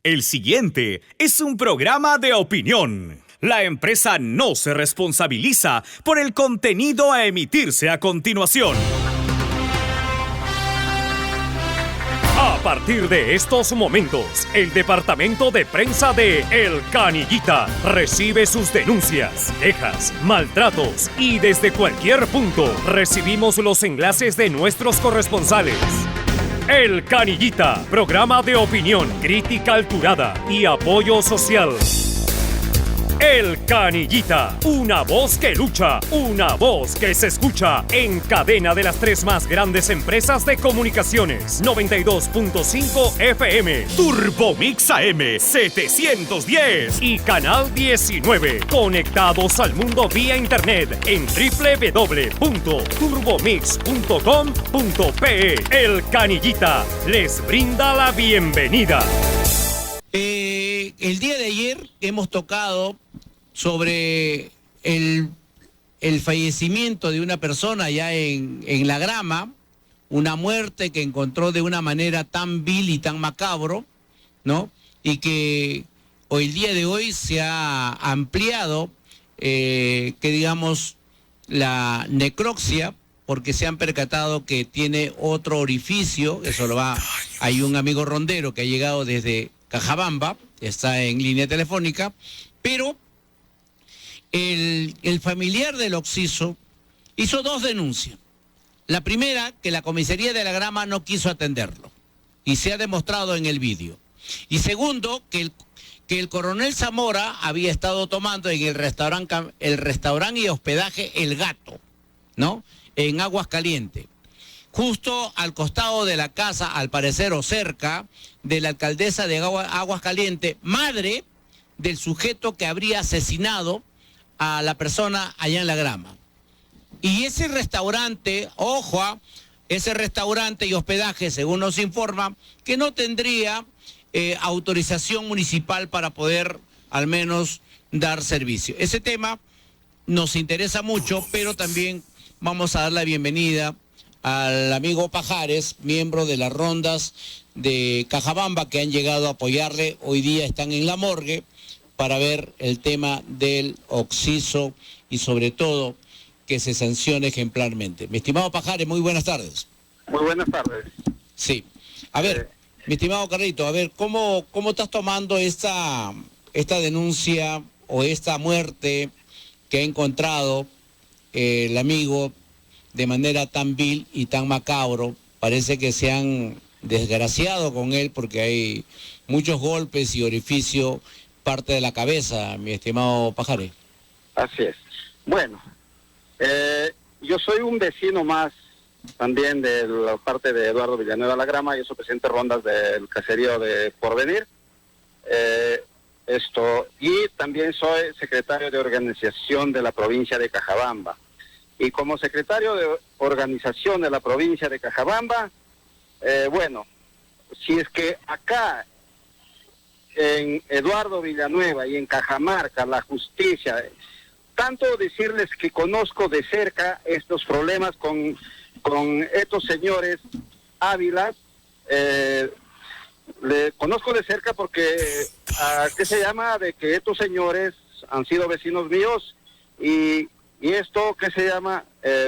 El siguiente es un programa de opinión. La empresa no se responsabiliza por el contenido a emitirse a continuación. A partir de estos momentos, el departamento de prensa de El Canillita recibe sus denuncias, quejas, maltratos y desde cualquier punto recibimos los enlaces de nuestros corresponsales. El Canillita, programa de opinión, crítica alturada y apoyo social. El Canillita, una voz que lucha, una voz que se escucha en cadena de las 3 más grandes empresas de comunicaciones. 92.5 FM, Turbomix AM 710 y Canal 19. Conectados al mundo vía internet en www.turbomix.com.pe. El Canillita les brinda la bienvenida. El día de ayer hemos tocado sobre el fallecimiento de una persona allá en La Grama, una muerte que encontró de una manera tan vil y tan macabro, ¿no? Y que hoy, el día de hoy se ha ampliado, que digamos, la necropsia, porque se han percatado que tiene otro orificio. Eso lo va. Hay un amigo rondero que ha llegado desde Cajabamba, está en línea telefónica, pero el familiar del occiso hizo 2 denuncias. La primera, que la comisaría de La Grama no quiso atenderlo, y se ha demostrado en el vídeo. Y segundo, que el coronel Zamora había estado tomando en el restaurante y hospedaje El Gato, ¿no? En Aguascalientes, justo al costado de la casa, al parecer, o cerca de la alcaldesa de Aguascalientes, madre del sujeto que habría asesinado a la persona allá en La Grama. Y ese restaurante, ojo, ese restaurante y hospedaje, según nos informa, que no tendría autorización municipal para poder al menos dar servicio. Ese tema nos interesa mucho, pero también vamos a dar la bienvenida al amigo Pajares, miembro de las rondas de Cajabamba, que han llegado a apoyarle. Hoy día están en la morgue para ver el tema del occiso y sobre todo que se sancione ejemplarmente. Mi estimado Pajares, muy buenas tardes. Muy buenas tardes. Sí. A ver, mi estimado Carlito, a ver, ¿cómo estás tomando esta denuncia o esta muerte que ha encontrado el amigo de manera tan vil y tan macabro? Parece que se han desgraciado con él porque hay muchos golpes y orificio, parte de la cabeza, mi estimado Pajares. Así es. Bueno, yo soy un vecino más también de la parte de Eduardo Villanueva La Grama. Yo soy presidente de rondas del caserío de Porvenir. Y también soy secretario de organización de la provincia de Cajabamba. Y como secretario de organización de la provincia de Cajabamba, bueno, si es que acá en Eduardo Villanueva y en Cajamarca la justicia, tanto decirles que conozco de cerca estos problemas con estos señores Ávila, le conozco de cerca porque, ¿qué se llama? De que estos señores han sido vecinos míos y esto, ¿qué se llama?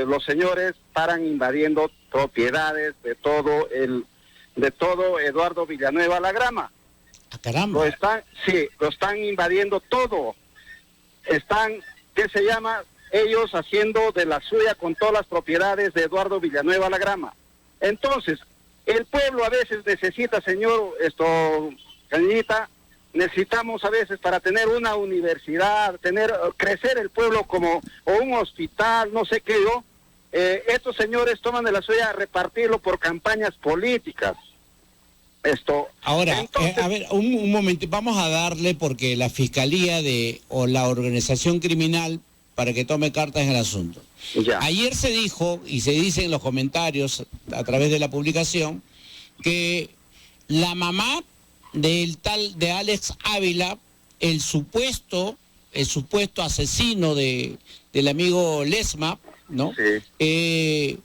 Los señores paran invadiendo propiedades de todo Eduardo Villanueva La Grama. ¡Ah, caramba! Lo están invadiendo todo. Están, ¿qué se llama? Ellos haciendo de la suya con todas las propiedades de Eduardo Villanueva La Grama. Entonces, el pueblo a veces necesita, señor Cañita, necesitamos a veces para tener una universidad, crecer el pueblo o un hospital, no sé qué yo. Estos señores toman de la suya a repartirlo por campañas políticas. Ahora, entonces, a ver, un momento, vamos a darle porque la fiscalía o la organización criminal para que tome cartas en el asunto. Ya. Ayer se dijo, y se dice en los comentarios a través de la publicación, que la mamá de Alex Ávila, el supuesto asesino del amigo Lesma, ¿no? Sí.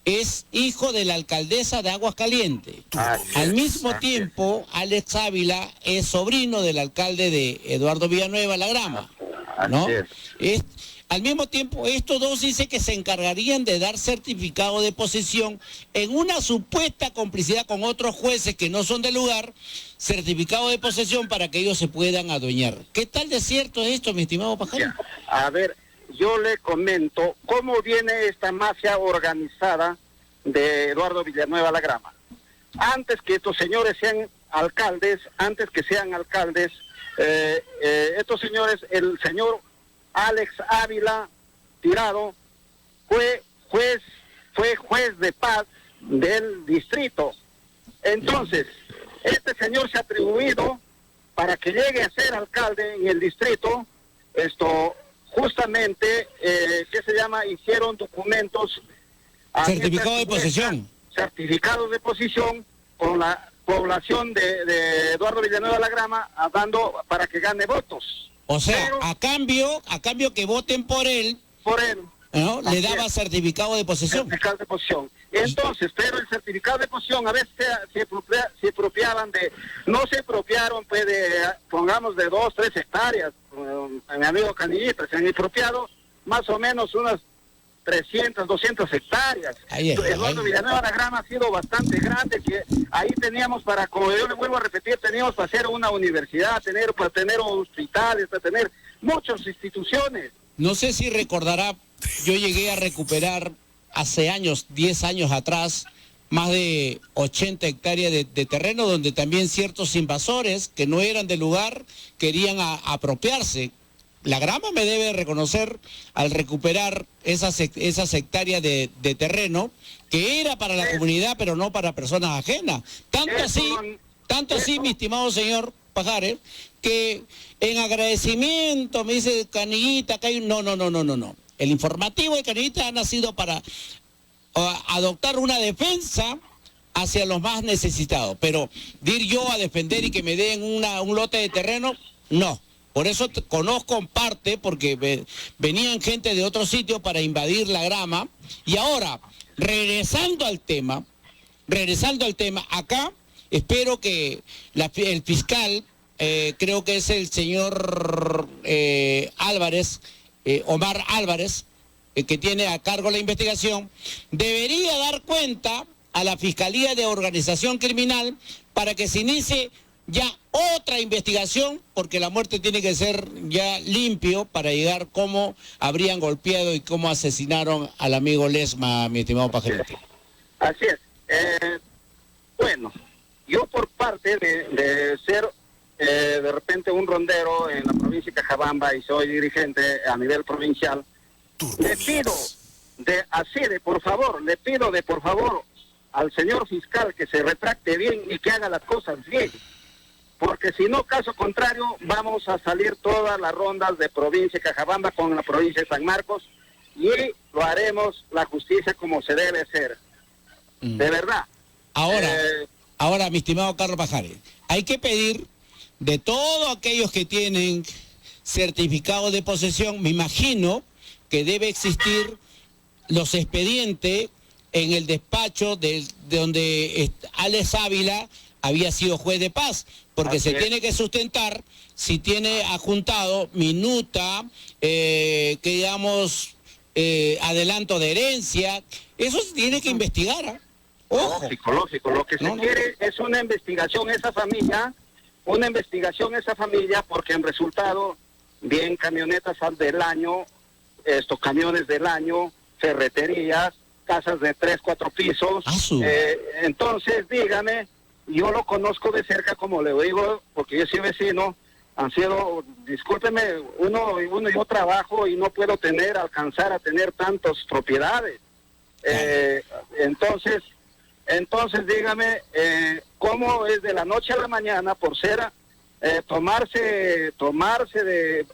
es hijo de la alcaldesa de Aguascalientes. Al mismo tiempo, Alex Ávila es sobrino del alcalde de Eduardo Villanueva La Grama, ¿no? Al mismo tiempo, estos dos dice que se encargarían de dar certificado de posesión en una supuesta complicidad con otros jueces que no son del lugar, certificado de posesión para que ellos se puedan adueñar. ¿Qué tal de cierto es esto, mi estimado Pajarín? A ver, yo le comento cómo viene esta mafia organizada de Eduardo Villanueva La Grama. Antes que estos señores sean alcaldes, estos señores, el señor Alex Ávila Tirado fue juez de paz del distrito. Entonces, este señor se ha atribuido para que llegue a ser alcalde en el distrito, justamente, hicieron documentos. Certificado de posesión. Certificados de posesión con la población de Eduardo Villanueva La Grama, dando para que gane votos. O sea, pero, a cambio que voten por él, ¿no? Le daba certificado de posesión. Certificado de posesión. Entonces, pero el certificado de posesión a veces se apropiaban no se apropiaron pues pongamos de 2, 3 hectáreas, mi amigo Canillita, se han apropiado más o menos unas 300, 200 hectáreas. Eduardo Villanueva La Grama ha sido bastante grande, que ahí teníamos como yo le vuelvo a repetir, teníamos para hacer una universidad, para tener hospitales, para tener muchas instituciones. No sé si recordará, yo llegué a recuperar hace años, 10 años atrás, más de 80 hectáreas de terreno donde también ciertos invasores que no eran del lugar querían apropiarse. La Grama me debe reconocer al recuperar esas hectáreas de terreno que era para la comunidad, pero no para personas ajenas. Tanto así, mi estimado señor Pajares, que en agradecimiento me dice Canillita que hay... No. El informativo de Canillita ha nacido para adoptar una defensa hacia los más necesitados, pero ir yo a defender y que me den un lote de terreno, no. Por eso conozco en parte, porque venían gente de otros sitios para invadir La Grama. Y ahora, regresando al tema, acá espero que el fiscal, creo que es el señor Álvarez, Omar Álvarez, que tiene a cargo la investigación, debería dar cuenta a la Fiscalía de Organización Criminal para que se inicie ya otra investigación, porque la muerte tiene que ser ya limpio para llegar cómo habrían golpeado y cómo asesinaron al amigo Lesma, mi estimado Pajarito. Así es. Bueno, yo por parte de ser de repente un rondero en la provincia de Cajabamba y soy dirigente a nivel provincial, le pido por favor al señor fiscal que se retracte bien y que haga las cosas bien. Porque si no, caso contrario, vamos a salir todas las rondas de provincia de Cajabamba con la provincia de San Marcos y lo haremos la justicia como se debe ser. De verdad. Ahora, mi estimado Carlos Pajares, hay que pedir de todos aquellos que tienen certificado de posesión, me imagino que debe existir los expedientes en el despacho de donde Alex Ávila había sido juez de paz, porque se tiene que sustentar si tiene adjuntado minuta, adelanto de herencia. Eso se tiene que investigar, ¿eh? Ojo. Lógico. Lo que se quiere es una investigación esa familia, porque en resultado, bien camionetas del año, camiones del año, ferreterías, casas de 3, 4 pisos. Entonces, dígame, yo lo conozco de cerca, como le digo, porque yo soy vecino. Han sido, discúlpeme, yo trabajo y no puedo alcanzar a tener tantas propiedades. Entonces dígame, ¿cómo es de la noche a la mañana por ser tomarse de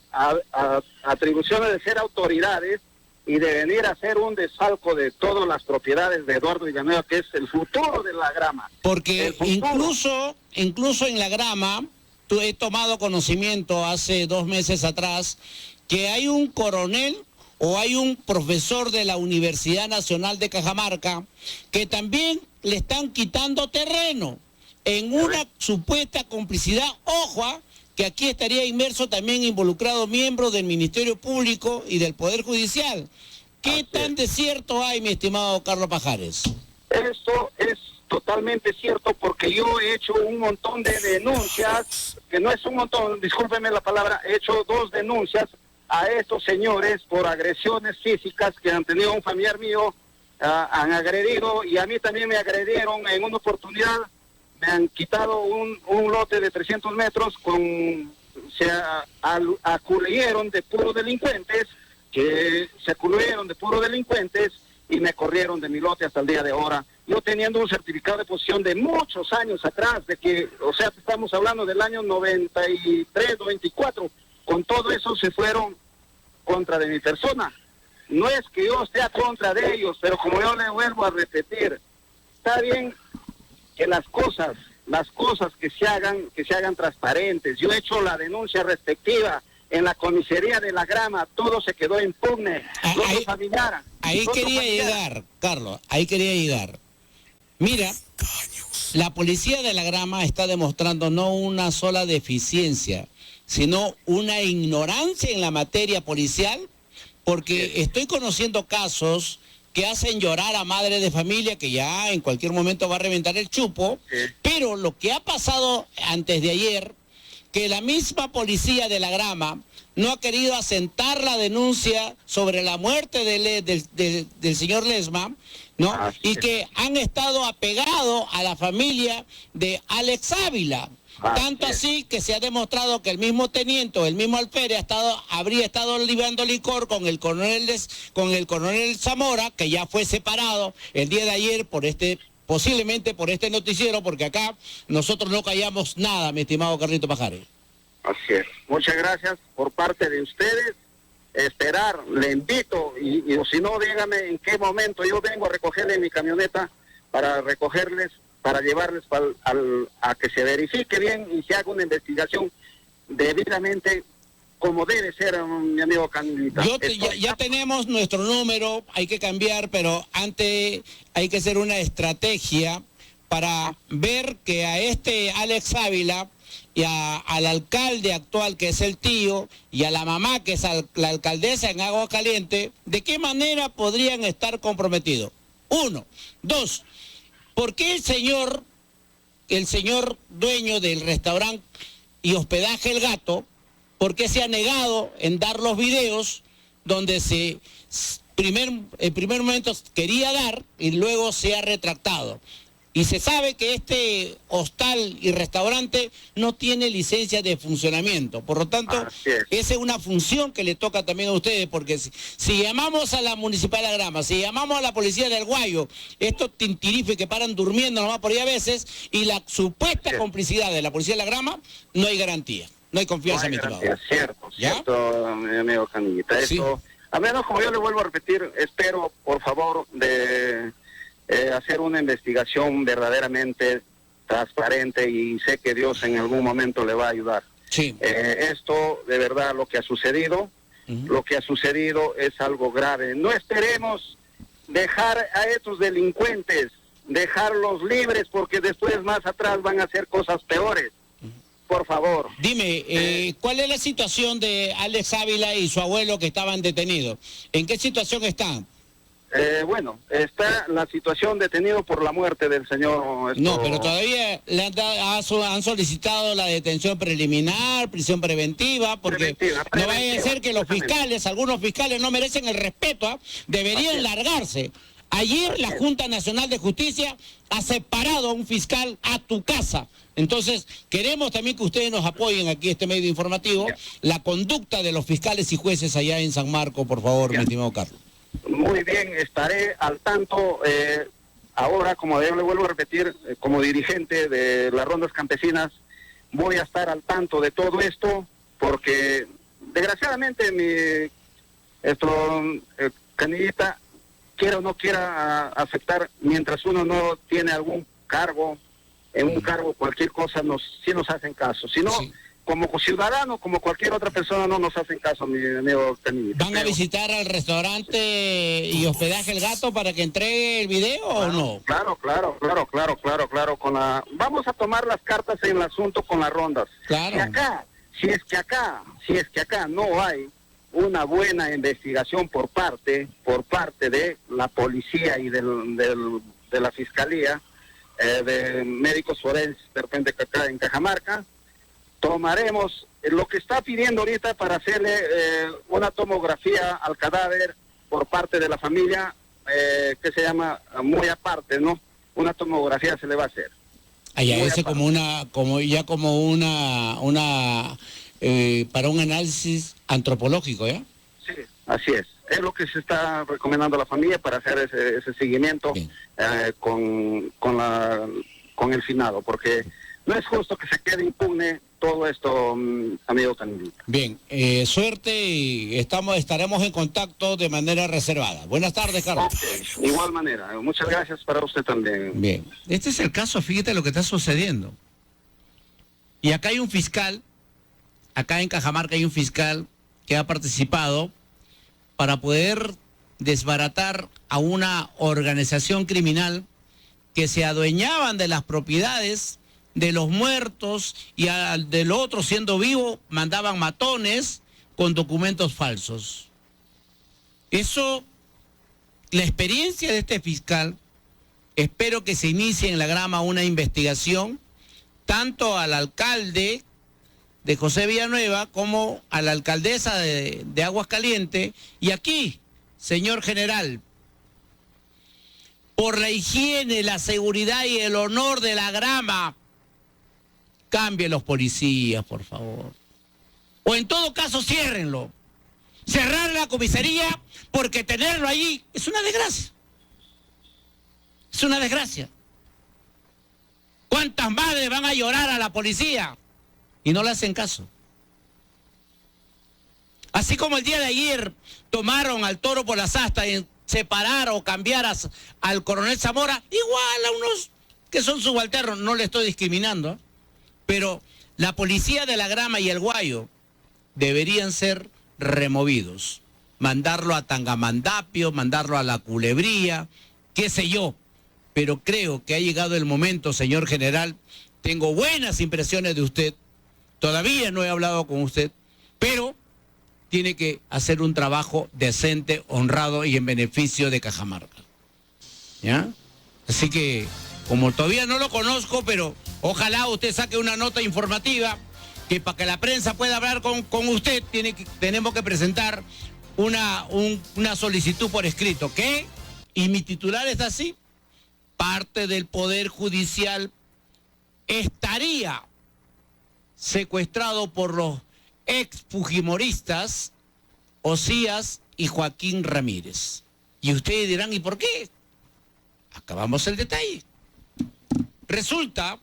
atribuciones de ser autoridades y de venir a hacer un desfalco de todas las propiedades de Eduardo Villanueva, que es el futuro de La Grama? Porque incluso en La Grama, he tomado conocimiento hace 2 meses atrás que hay un coronel o hay un profesor de la Universidad Nacional de Cajamarca que también le están quitando terreno en una supuesta complicidad. Ojo, que aquí estaría inmerso también involucrado miembros del Ministerio Público y del Poder Judicial. ¿Qué tan de cierto hay, mi estimado Carlos Pajares? Eso es totalmente cierto, porque yo he hecho un montón de denuncias, que no es un montón, discúlpeme la palabra, he hecho 2 denuncias a estos señores por agresiones físicas que han tenido. Un familiar mío, han agredido, y a mí también me agredieron en una oportunidad. Me han quitado un lote de 300 metros, se aculieron de puros delincuentes, y me corrieron de mi lote hasta el día de ahora. Yo teniendo un certificado de posesión de muchos años atrás, estamos hablando del año 93, 94, con todo eso se fueron contra de mi persona. No es que yo esté a contra de ellos, pero como yo le vuelvo a repetir, está bien que las cosas que se hagan transparentes. Yo he hecho la denuncia respectiva en la comisaría de La Grama, todo se quedó impugne. Ahí quería llegar, Carlos, ahí quería llegar. Mira, la policía de La Grama está demostrando no una sola deficiencia, sino una ignorancia en la materia policial, porque estoy conociendo casos que hacen llorar a madre de familia que ya en cualquier momento va a reventar el chupo, pero lo que ha pasado antes de ayer, que la misma policía de La Grama no ha querido asentar la denuncia sobre la muerte del señor Ledesma, ¿no? Y que han estado apegados a la familia de Alex Ávila. Tanto así que se ha demostrado que el mismo teniente, el mismo alférez habría estado librando licor con el coronel Zamora, que ya fue separado el día de ayer posiblemente por este noticiero, porque acá nosotros no callamos nada, mi estimado Carlito Pajares. Así es. Muchas gracias por parte de ustedes. Esperar, le invito, y si no, dígame en qué momento yo vengo a recogerle en mi camioneta para recogerles, para llevarles a que se verifique bien y se haga una investigación debidamente como debe ser, mi amigo Canilita. Ya tenemos nuestro número, hay que cambiar, pero antes hay que hacer una estrategia para ver que a este Alex Ávila y al alcalde actual, que es el tío, y a la mamá, que es la alcaldesa en Aguascalientes, ¿de qué manera podrían estar comprometidos? 1. 2. ¿Por qué el señor dueño del restaurante y hospedaje El Gato, por qué se ha negado en dar los videos donde en primer momento quería dar y luego se ha retractado? Y se sabe que este hostal y restaurante no tiene licencia de funcionamiento. Por lo tanto, esa es una función que le toca también a ustedes, porque si llamamos a la Municipal de La Grama, si llamamos a la Policía del Guayo, estos tintirifes que paran durmiendo nomás por ahí a veces, y la supuesta complicidad de la Policía de La Grama, no hay garantía, no hay confianza, mi estimado. Cierto, mi amigo Canillita. Eso, a menos, como yo le vuelvo a repetir, espero, por favor, de hacer una investigación verdaderamente transparente, y sé que Dios en algún momento le va a ayudar. Esto, de verdad, lo que ha sucedido es algo grave. No esperemos dejar a estos delincuentes, dejarlos libres, porque después, más atrás, van a hacer cosas peores. Por favor. Dime, ¿cuál es la situación de Alex Ávila y su abuelo que estaban detenidos? ¿En qué situación están? Bueno, está la situación detenido por la muerte del señor... No, pero todavía han solicitado la detención preliminar, prisión preventiva, porque no vaya a ser que los fiscales, algunos fiscales no merecen el respeto, deberían largarse. Ayer la Junta Nacional de Justicia ha separado a un fiscal a tu casa. Entonces, queremos también que ustedes nos apoyen aquí, este medio informativo, la conducta de los fiscales y jueces allá en San Marcos, por favor, mi estimado Carlos. Muy bien, estaré al tanto. Ahora, como yo le vuelvo a repetir, como dirigente de las rondas campesinas, voy a estar al tanto de todo esto, porque desgraciadamente Canillita, quiera o no quiera aceptar, mientras uno no tiene algún cargo, en un cargo, cualquier cosa, sí nos hacen caso. Si no, como ciudadano, como cualquier otra persona, no nos hacen caso, mi amigo Canillita. ¿Van a visitar al restaurante y hospedaje El Gato para que entregue el video o no? Claro. Vamos a tomar las cartas en el asunto con las rondas. Claro. Si es que acá no hay una buena investigación por parte de la policía y de la fiscalía, de médicos forenses, de repente acá en Cajamarca, tomaremos lo que está pidiendo ahorita para hacerle una tomografía al cadáver por parte de la familia, que se llama muy aparte, ¿no? Una tomografía se le va a hacer. Allá ese para un análisis antropológico, ¿ya? Sí, así es. Es lo que se está recomendando a la familia para hacer ese seguimiento con el finado, porque no es justo que se quede impune todo esto, amigo Canillita. Bien, suerte y estaremos en contacto de manera reservada. Buenas tardes, Carlos. Okay. De igual manera, muchas gracias para usted también. Bien, este es el caso, fíjate lo que está sucediendo. Y acá hay un fiscal, acá en Cajamarca hay un fiscal que ha participado para poder desbaratar a una organización criminal que se adueñaban de las propiedades de los muertos y del otro siendo vivo mandaban matones con documentos falsos. Eso, la experiencia de este fiscal, espero que se inicie en la Grama una investigación tanto al alcalde de José Villanueva como a la alcaldesa de Aguascalientes y aquí, señor general, por la higiene, la seguridad y el honor de la Grama, cambien los policías, por favor. O en todo caso, ciérrenlo. Cerrar la comisaría, porque tenerlo allí es una desgracia. Es una desgracia. ¿Cuántas madres van a llorar a la policía y no le hacen caso? Así como el día de ayer tomaron al toro por las astas y separar o cambiar al coronel Zamora, igual a unos que son subalternos, no le estoy discriminando, pero la policía de la Grama y el Guayo deberían ser removidos, mandarlo a Tangamandapio, mandarlo a la Culebría, qué sé yo, pero creo que ha llegado el momento, señor general, tengo buenas impresiones de usted, todavía no he hablado con usted, pero tiene que hacer un trabajo decente, honrado y en beneficio de Cajamarca. ¿Ya? Así que, como todavía no lo conozco, pero ojalá usted saque una nota informativa, que para que la prensa pueda hablar con usted, tenemos que presentar una solicitud por escrito. ¿Qué? Y mi titular es así. Parte del Poder Judicial estaría secuestrado por los ex-fujimoristas Osías y Joaquín Ramírez. Y ustedes dirán, ¿y por qué? Acabamos el detalle. Resulta,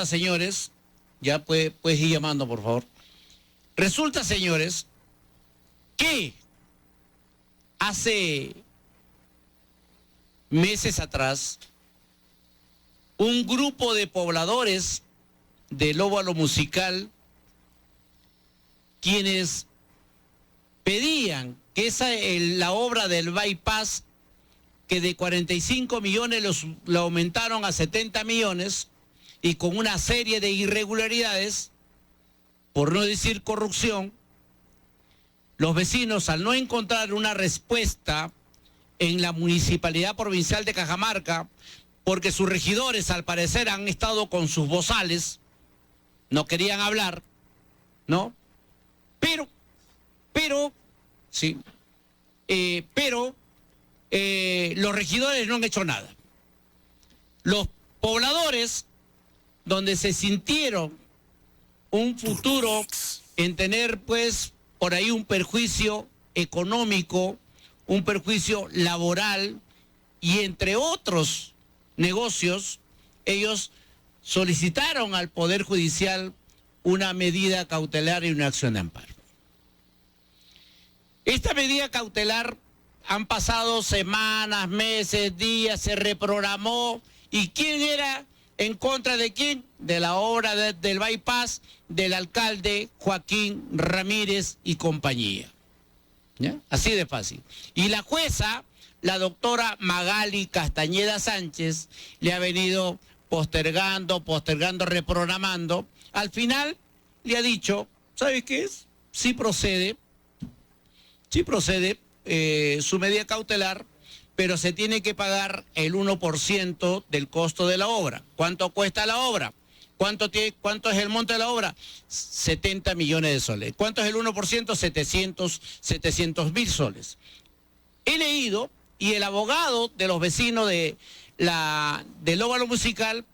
señores, ya puedes ir llamando, por favor. Resulta, señores, que hace meses atrás, un grupo de pobladores del Óvalo Musical, quienes pedían que la obra del bypass, que de 45 millones lo aumentaron a 70 millones, y con una serie de irregularidades, por no decir corrupción, los vecinos, al no encontrar una respuesta en la Municipalidad Provincial de Cajamarca, porque sus regidores al parecer han estado con sus bozales, no querían hablar, ¿no? Pero los regidores no han hecho nada. Los pobladores, donde se sintieron un futuro en tener, pues, por ahí un perjuicio económico, un perjuicio laboral y entre otros negocios, ellos solicitaron al Poder Judicial una medida cautelar y una acción de amparo. Esta medida cautelar han pasado semanas, meses, días, se reprogramó. ¿Y quién era ¿En contra de quién? De la obra del bypass del alcalde Joaquín Ramírez y compañía. ¿Ya? Así de fácil. Y la jueza, la doctora Magali Castañeda Sánchez, le ha venido postergando, reprogramando. Al final le ha dicho, ¿sabes qué es? Sí procede su medida cautelar, pero se tiene que pagar el 1% del costo de la obra. ¿Cuánto cuesta la obra? ¿Cuánto es el monto de la obra? 70 millones de soles. ¿Cuánto es el 1%? 700.000 soles. He leído, y el abogado de los vecinos del óvalo musical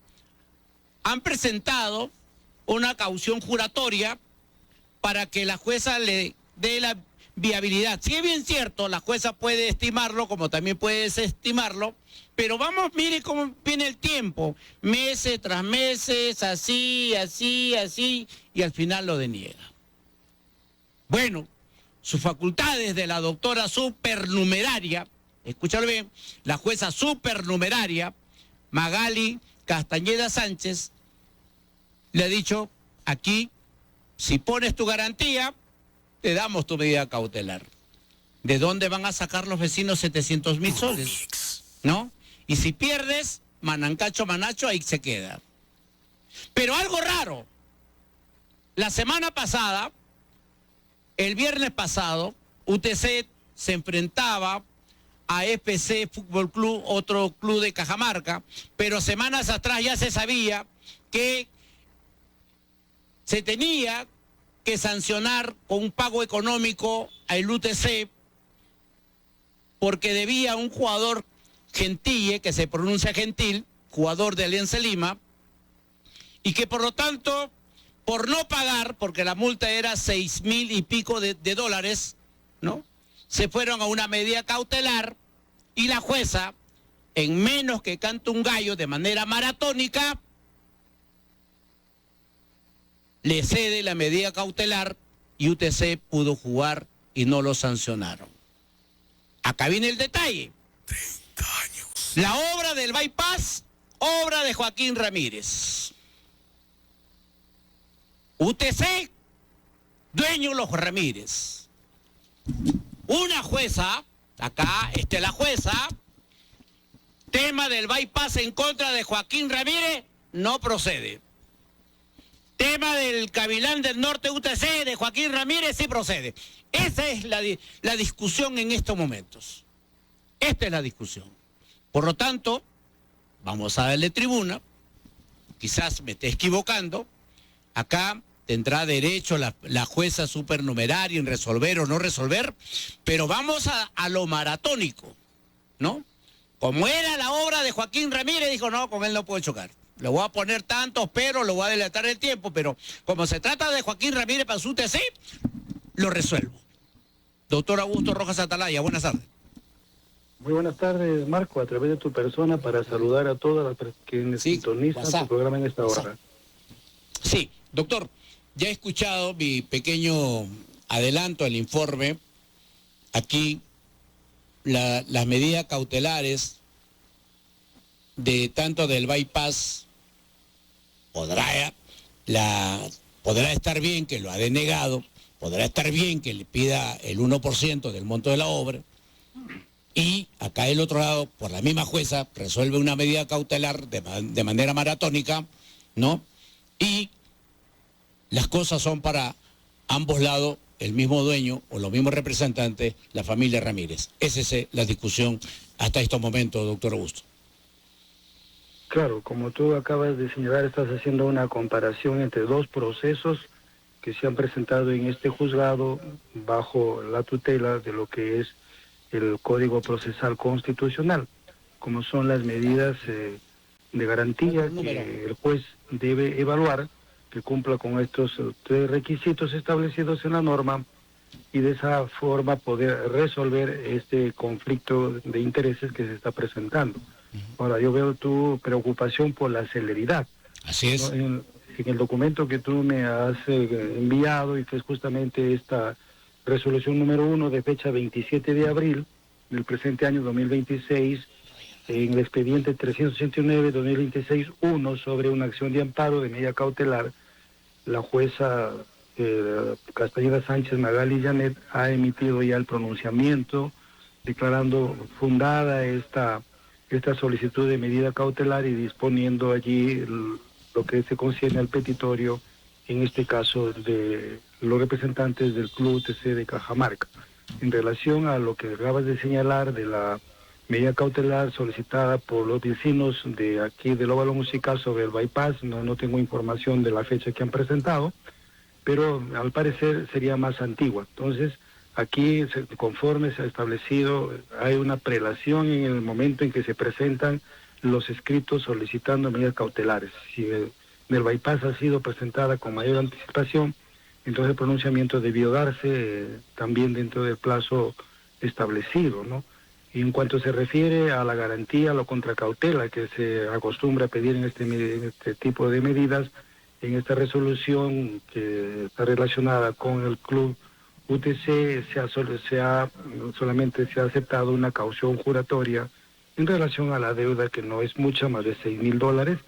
han presentado una caución juratoria para que la jueza le dé la viabilidad. Si es bien cierto, la jueza puede estimarlo, como también puede desestimarlo, pero vamos, mire cómo viene el tiempo, meses tras meses, así, y al final lo deniega. Bueno, sus facultades de la doctora supernumeraria, escúchalo bien, la jueza supernumeraria, Magali Castañeda Sánchez, le ha dicho, aquí, si pones tu garantía, te damos tu medida cautelar. ¿De dónde van a sacar los vecinos 700.000 soles? ¿No? Y si pierdes, manancacho, manacho, ahí se queda. Pero algo raro. La semana pasada, el viernes pasado, UTC se enfrentaba a FC Fútbol Club, otro club de Cajamarca, pero semanas atrás ya se sabía que se tenía que sancionar con un pago económico al UTC porque debía a un jugador Gentille, que se pronuncia Gentil, jugador de Alianza Lima, y que por lo tanto, por no pagar, porque la multa era 6.000 y pico de dólares, ¿no? Se fueron a una medida cautelar y la jueza, en menos que canta un gallo de manera maratónica, le cede la medida cautelar y UTC pudo jugar y no lo sancionaron. Acá viene el detalle. 30 años. La obra del bypass, obra de Joaquín Ramírez. UTC, dueño Los Ramírez. Una jueza, acá la jueza, tema del bypass en contra de Joaquín Ramírez, no procede. Tema del Cabilán del Norte UTC de Joaquín Ramírez sí procede. Esa es la discusión en estos momentos. Esta es la discusión. Por lo tanto, vamos a darle tribuna. Quizás me esté equivocando. Acá tendrá derecho la jueza supernumeraria en resolver o no resolver, pero vamos a lo maratónico, ¿no? Como era la obra de Joaquín Ramírez, dijo, no, con él no puedo chocar. Le voy a poner tantos pero, lo voy a dilatar el tiempo, pero como se trata de Joaquín Ramírez para su UTC, lo resuelvo. Doctor Augusto Rojas Atalaya, buenas tardes. Muy buenas tardes, Marco, a través de tu persona para saludar a todas las personas que sintonizan tu programa en esta hora. Sí, doctor, ya he escuchado mi pequeño adelanto al informe. Aquí las medidas cautelares de tanto del bypass podrá estar bien que lo ha denegado, podrá estar bien que le pida el 1% del monto de la obra, y acá del otro lado, por la misma jueza, resuelve una medida cautelar de manera maratónica, ¿no? Y las cosas son para ambos lados el mismo dueño o los mismos representantes, la familia Ramírez. Esa es la discusión hasta estos momentos, doctor Augusto. Claro, como tú acabas de señalar, estás haciendo una comparación entre dos procesos que se han presentado en este juzgado bajo la tutela de lo que es el Código Procesal Constitucional, como son las medidas de garantía que el juez debe evaluar, que cumpla con estos tres requisitos establecidos en la norma y de esa forma poder resolver este conflicto de intereses que se está presentando. Ahora, yo veo tu preocupación por la celeridad. Así es. ¿No? En el documento que tú me has enviado, y que es justamente esta resolución número 1 de fecha 27 de abril del presente año 2026, en el expediente 389-2026-1 sobre una acción de amparo de medida cautelar, la jueza Castañeda Sánchez Magali Janet ha emitido ya el pronunciamiento declarando fundada esta solicitud de medida cautelar y disponiendo allí lo que se concierne al petitorio, en este caso de los representantes del Club UTC de Cajamarca. En relación a lo que acabas de señalar de la medida cautelar solicitada por los vecinos de aquí del Óvalo Musical sobre el bypass, no tengo información de la fecha que han presentado, pero al parecer sería más antigua. Entonces, aquí, conforme se ha establecido, hay una prelación en el momento en que se presentan los escritos solicitando medidas cautelares. Si el bypass ha sido presentada con mayor anticipación, entonces el pronunciamiento debió darse también dentro del plazo establecido, ¿no? Y en cuanto se refiere a la garantía, a la contracautela que se acostumbra a pedir en este tipo de medidas, en esta resolución que está relacionada con el Club UTC solamente se ha aceptado una caución juratoria en relación a la deuda, que no es mucha, más de $6,000,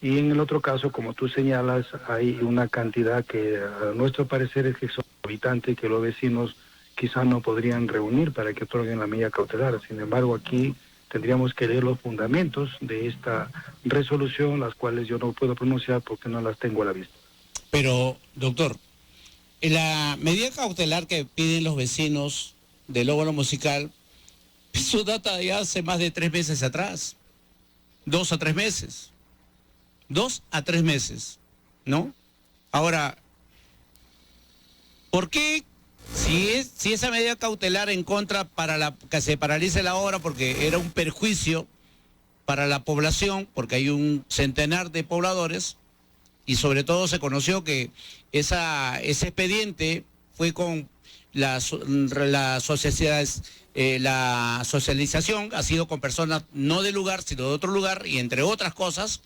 y en el otro caso, como tú señalas, hay una cantidad que a nuestro parecer es exorbitante y que los vecinos quizá no podrían reunir para que otorguen la medida cautelar. Sin embargo, aquí tendríamos que leer los fundamentos de esta resolución, las cuales yo no puedo pronunciar porque no las tengo a la vista. Pero, doctor, la medida cautelar que piden los vecinos del Óvalo Musical, eso data de hace más de 3 meses atrás. 2 a 3 meses. 2 a 3 meses, ¿no? Ahora, ¿por qué si esa medida cautelar en contra para que se paralice la obra porque era un perjuicio para la población, porque hay un centenar de pobladores, y sobre todo se conoció que ese expediente fue con la socialización, ha sido con personas no del lugar, sino de otro lugar, y entre otras cosas,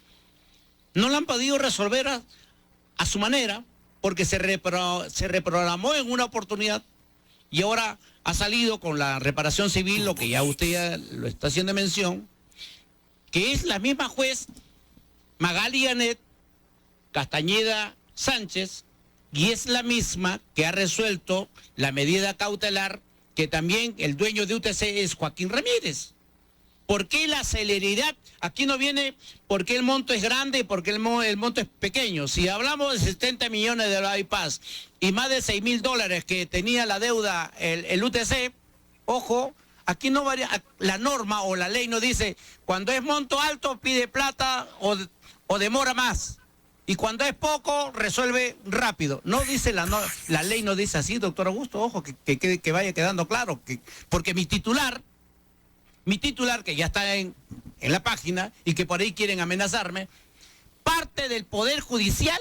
no la han podido resolver a su manera, porque se reprogramó en una oportunidad y ahora ha salido con la reparación civil, lo que ya usted ya lo está haciendo mención, que es la misma juez Magali Janet Castañeda Sánchez, y es la misma que ha resuelto la medida cautelar, que también el dueño de UTC es Joaquín Ramírez. ¿Por qué la celeridad? Aquí no viene porque el monto es grande y porque el monto es pequeño. Si hablamos de 70 millones de bypass y más de $6,000 que tenía la deuda el UTC, ojo, aquí no varía, la norma o la ley no dice cuando es monto alto pide plata o demora más. Y cuando es poco, resuelve rápido. No dice la ley no dice así, doctor Augusto, ojo, que vaya quedando claro, porque mi titular, que ya está en la página y que por ahí quieren amenazarme, parte del Poder Judicial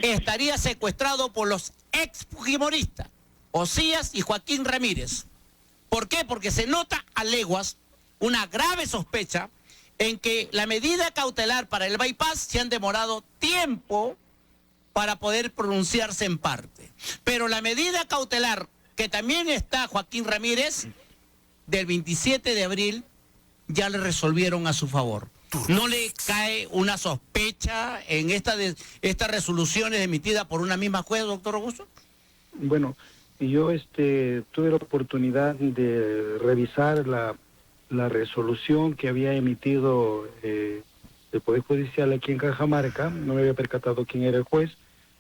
estaría secuestrado por los ex-fujimoristas, Osías y Joaquín Ramírez. ¿Por qué? Porque se nota a leguas una grave sospecha en que la medida cautelar para el bypass se han demorado tiempo para poder pronunciarse en parte. Pero la medida cautelar que también está Joaquín Ramírez, del 27 de abril, ya le resolvieron a su favor. ¿No le cae una sospecha en estas resoluciones emitidas por una misma juez, doctor Augusto? Bueno, yo tuve la oportunidad de revisar la resolución que había emitido el Poder Judicial aquí en Cajamarca. No me había percatado quién era el juez,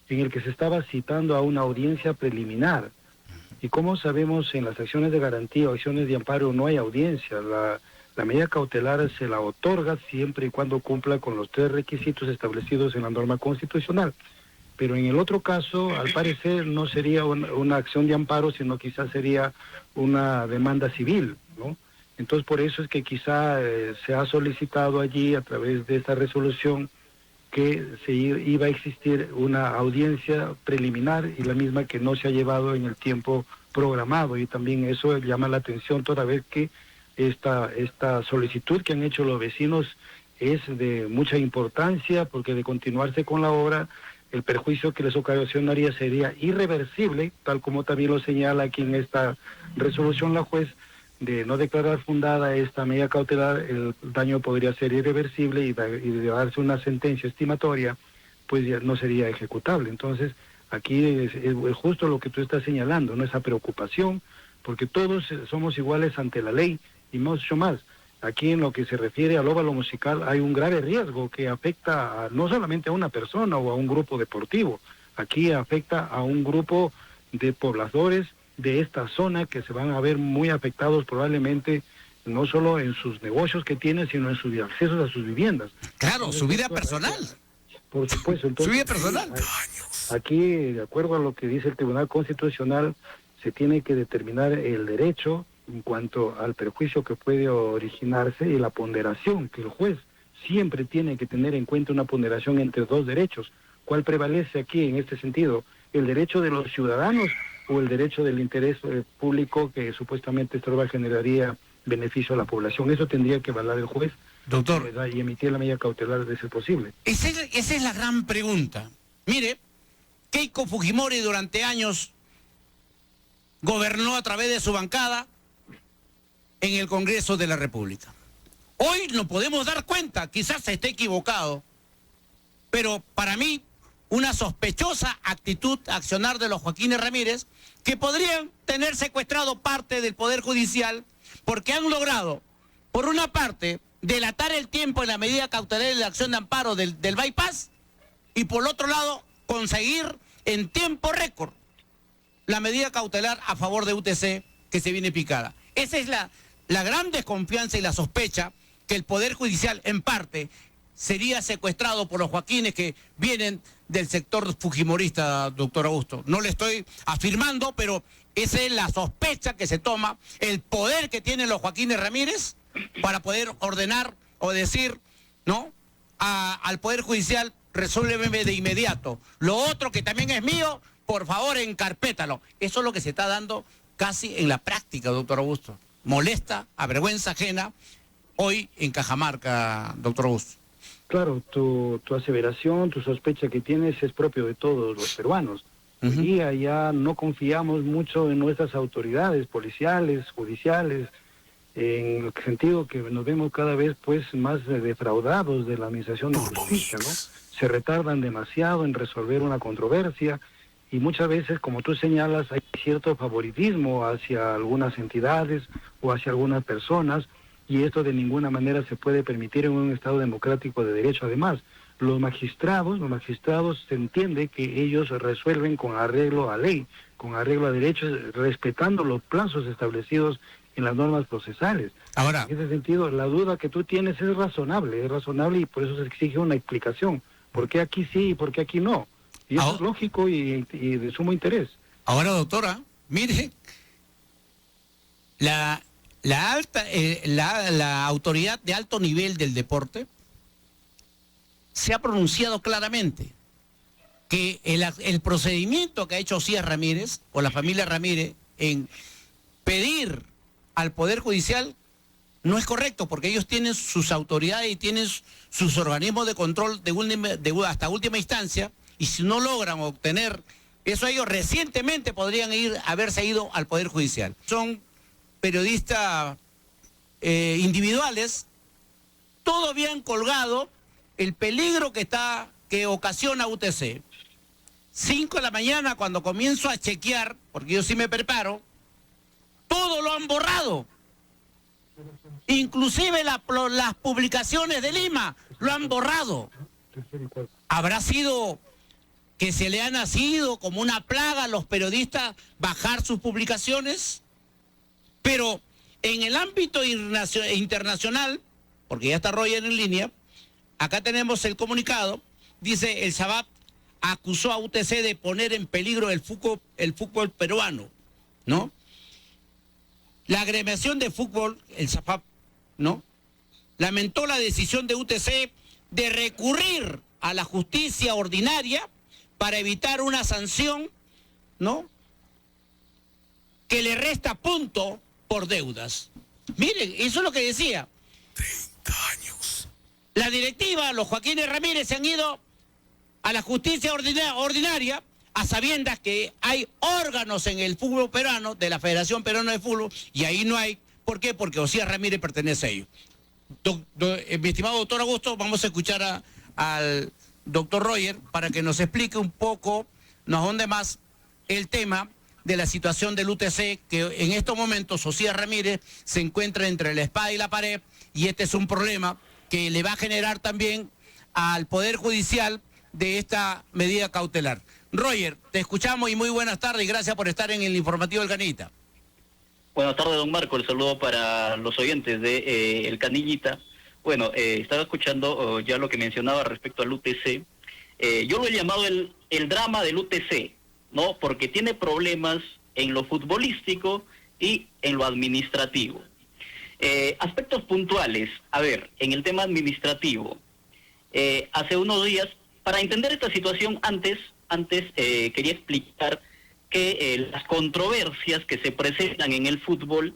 en el que se estaba citando a una audiencia preliminar. Y como sabemos, en las acciones de garantía o acciones de amparo no hay audiencia. La medida cautelar se la otorga siempre y cuando cumpla con los 3 requisitos establecidos en la norma constitucional. Pero en el otro caso, al parecer, no sería una acción de amparo, sino quizás sería una demanda civil, ¿no? Entonces, por eso es que quizá se ha solicitado allí, a través de esta resolución, que se iba a existir una audiencia preliminar, y la misma que no se ha llevado en el tiempo programado. Y también eso llama la atención, toda vez que esta solicitud que han hecho los vecinos es de mucha importancia, porque de continuarse con la obra, el perjuicio que les ocasionaría sería irreversible, tal como también lo señala aquí en esta resolución la juez, de no declarar fundada esta medida cautelar, el daño podría ser irreversible y de darse una sentencia estimatoria, pues ya no sería ejecutable. Entonces, aquí es justo lo que tú estás señalando, ¿no? Esa preocupación, porque todos somos iguales ante la ley y mucho más. Aquí en lo que se refiere al óvalo musical hay un grave riesgo que afecta no solamente a una persona o a un grupo deportivo, aquí afecta a un grupo de pobladores de esta zona que se van a ver muy afectados probablemente no solo en sus negocios que tienen, sino en sus accesos a sus viviendas. Claro, entonces, su vida personal. Por supuesto. Entonces, su vida personal. Aquí, de acuerdo a lo que dice el Tribunal Constitucional, se tiene que determinar el derecho en cuanto al perjuicio que puede originarse y la ponderación, que el juez siempre tiene que tener en cuenta una ponderación entre dos derechos. ¿Cuál prevalece aquí en este sentido? ¿El derecho de los ciudadanos o el derecho del interés público que supuestamente esto generaría beneficio a la población? Eso tendría que avalar el juez, doctor, ¿verdad? Y emitir la medida cautelar de ser posible. Esa es la gran pregunta. Mire, Keiko Fujimori durante años gobernó a través de su bancada en el Congreso de la República. Hoy nos podemos dar cuenta, quizás esté equivocado, pero para mí una sospechosa actitud accionar de los Joaquines Ramírez, que podrían tener secuestrado parte del Poder Judicial porque han logrado, por una parte, delatar el tiempo en la medida cautelar de la acción de amparo del bypass y por otro lado conseguir en tiempo récord la medida cautelar a favor de UTC que se viene picada. Esa es la gran desconfianza y la sospecha que el Poder Judicial en parte sería secuestrado por los Joaquines que vienen del sector fujimorista, doctor Augusto. No le estoy afirmando, pero esa es la sospecha que se toma, el poder que tienen los Joaquines Ramírez para poder ordenar o decir, ¿no?, al Poder Judicial, resuélveme de inmediato. Lo otro que también es mío, por favor, encarpétalo. Eso es lo que se está dando casi en la práctica, doctor Augusto. Molesta, a vergüenza ajena, hoy en Cajamarca, doctor Augusto. Claro, tu aseveración, tu sospecha que tienes es propio de todos los peruanos. Hoy día ya no confiamos mucho en nuestras autoridades policiales, judiciales, en el sentido que nos vemos cada vez pues más defraudados de la administración de justicia, ¿no? Se retardan demasiado en resolver una controversia y muchas veces, como tú señalas, hay cierto favoritismo hacia algunas entidades o hacia algunas personas, y esto de ninguna manera se puede permitir en un Estado democrático de derecho. Además, los magistrados se entiende que ellos resuelven con arreglo a ley, con arreglo a derechos, respetando los plazos establecidos en las normas procesales. Ahora, en ese sentido, la duda que tú tienes es razonable y por eso se exige una explicación. ¿Por qué aquí sí y por qué aquí no? Y eso es lógico y de sumo interés. Ahora, doctora, mire, la autoridad de alto nivel del deporte se ha pronunciado claramente que el procedimiento que ha hecho Osías Ramírez o la familia Ramírez en pedir al Poder Judicial no es correcto, porque ellos tienen sus autoridades y tienen sus organismos de control hasta última instancia, y si no logran obtener eso, ellos recientemente podrían haberse ido al Poder Judicial. Son periodistas individuales, todos habían colgado el peligro que ocasiona UTC. 5 de la mañana, cuando comienzo a chequear, porque yo sí me preparo, todo lo han borrado. Inclusive las publicaciones de Lima lo han borrado. ¿Habrá sido que se le ha nacido como una plaga a los periodistas bajar sus publicaciones? Pero en el ámbito internacional, porque ya está Roger en línea, acá tenemos el comunicado, dice: el SAVAP acusó a UTC de poner en peligro el fútbol peruano, ¿no? La agremiación de fútbol, el SAFAP, ¿no?, lamentó la decisión de UTC de recurrir a la justicia ordinaria para evitar una sanción, ¿no?, que le resta punto por deudas. Miren, eso es lo que decía. 30 años. La directiva, los Joaquines Ramírez, se han ido a la justicia ordinaria a sabiendas que hay órganos en el fútbol peruano, de la Federación Peruana de Fútbol, y ahí no hay ¿Por qué? Porque Osías Ramírez pertenece a ellos. Mi estimado doctor Augusto, vamos a escuchar al doctor Roger para que nos explique un poco, nos ahonde más el tema de la situación del UTC, que en estos momentos Osías Ramírez se encuentra entre la espada y la pared, y este es un problema que le va a generar también al Poder Judicial de esta medida cautelar. Roger, te escuchamos y muy buenas tardes y gracias por estar en el informativo del Canillita. Buenas tardes, don Marco. El saludo para los oyentes de El Canillita. Bueno, estaba escuchando ya lo que mencionaba respecto al UTC. Yo lo he llamado el drama del UTC, ¿no? Porque tiene problemas en lo futbolístico y en lo administrativo. Aspectos puntuales. A ver, en el tema administrativo. Hace unos días, para entender esta situación antes quería explicar que las controversias que se presentan en el fútbol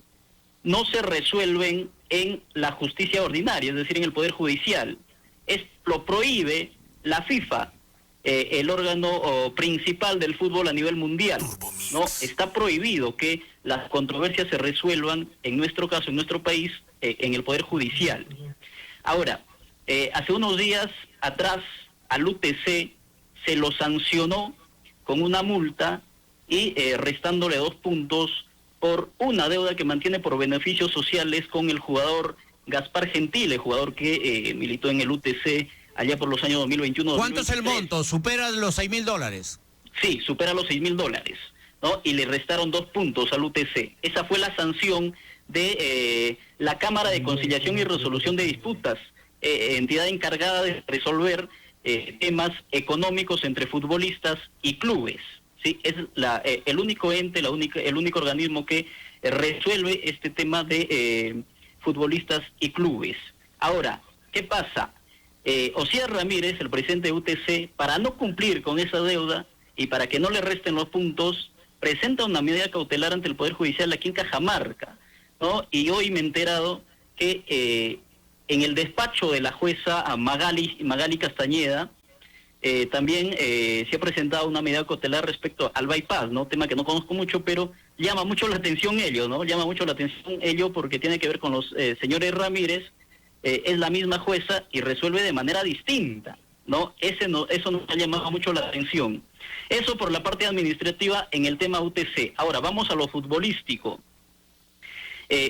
no se resuelven en la justicia ordinaria, es decir, en el Poder Judicial. Lo prohíbe la FIFA, el órgano principal del fútbol a nivel mundial, ¿no? Está prohibido que las controversias se resuelvan, en nuestro caso, en nuestro país, en el Poder Judicial. Ahora, hace unos días atrás al UTC se lo sancionó con una multa y restándole 2 puntos por una deuda que mantiene por beneficios sociales con el jugador Gaspar Gentile, jugador que militó en el UTC allá por los años 2021. ¿Cuánto es el monto? ¿Supera los $6.000? Sí, supera los $6.000, ¿no? Y le restaron 2 puntos al UTC. Esa fue la sanción de la Cámara de Conciliación y Resolución de Disputas, entidad encargada de resolver temas económicos entre futbolistas y clubes. Sí, es el único ente, el único organismo que resuelve este tema de futbolistas y clubes. Ahora, ¿qué pasa? Osías Ramírez, el presidente de UTC, para no cumplir con esa deuda y para que no le resten los puntos, presenta una medida cautelar ante el Poder Judicial aquí en Cajamarca, ¿no? Y hoy me he enterado que en el despacho de la jueza Magali Castañeda, también se ha presentado una medida cautelar respecto al bypass, ¿no? Tema que no conozco mucho, pero llama mucho la atención ello, ¿no? Llama mucho la atención ello porque tiene que ver con los señores Ramírez, es la misma jueza y resuelve de manera distinta, ¿no? Eso nos ha llamado mucho la atención. Eso por la parte administrativa en el tema UTC. Ahora, vamos a lo futbolístico.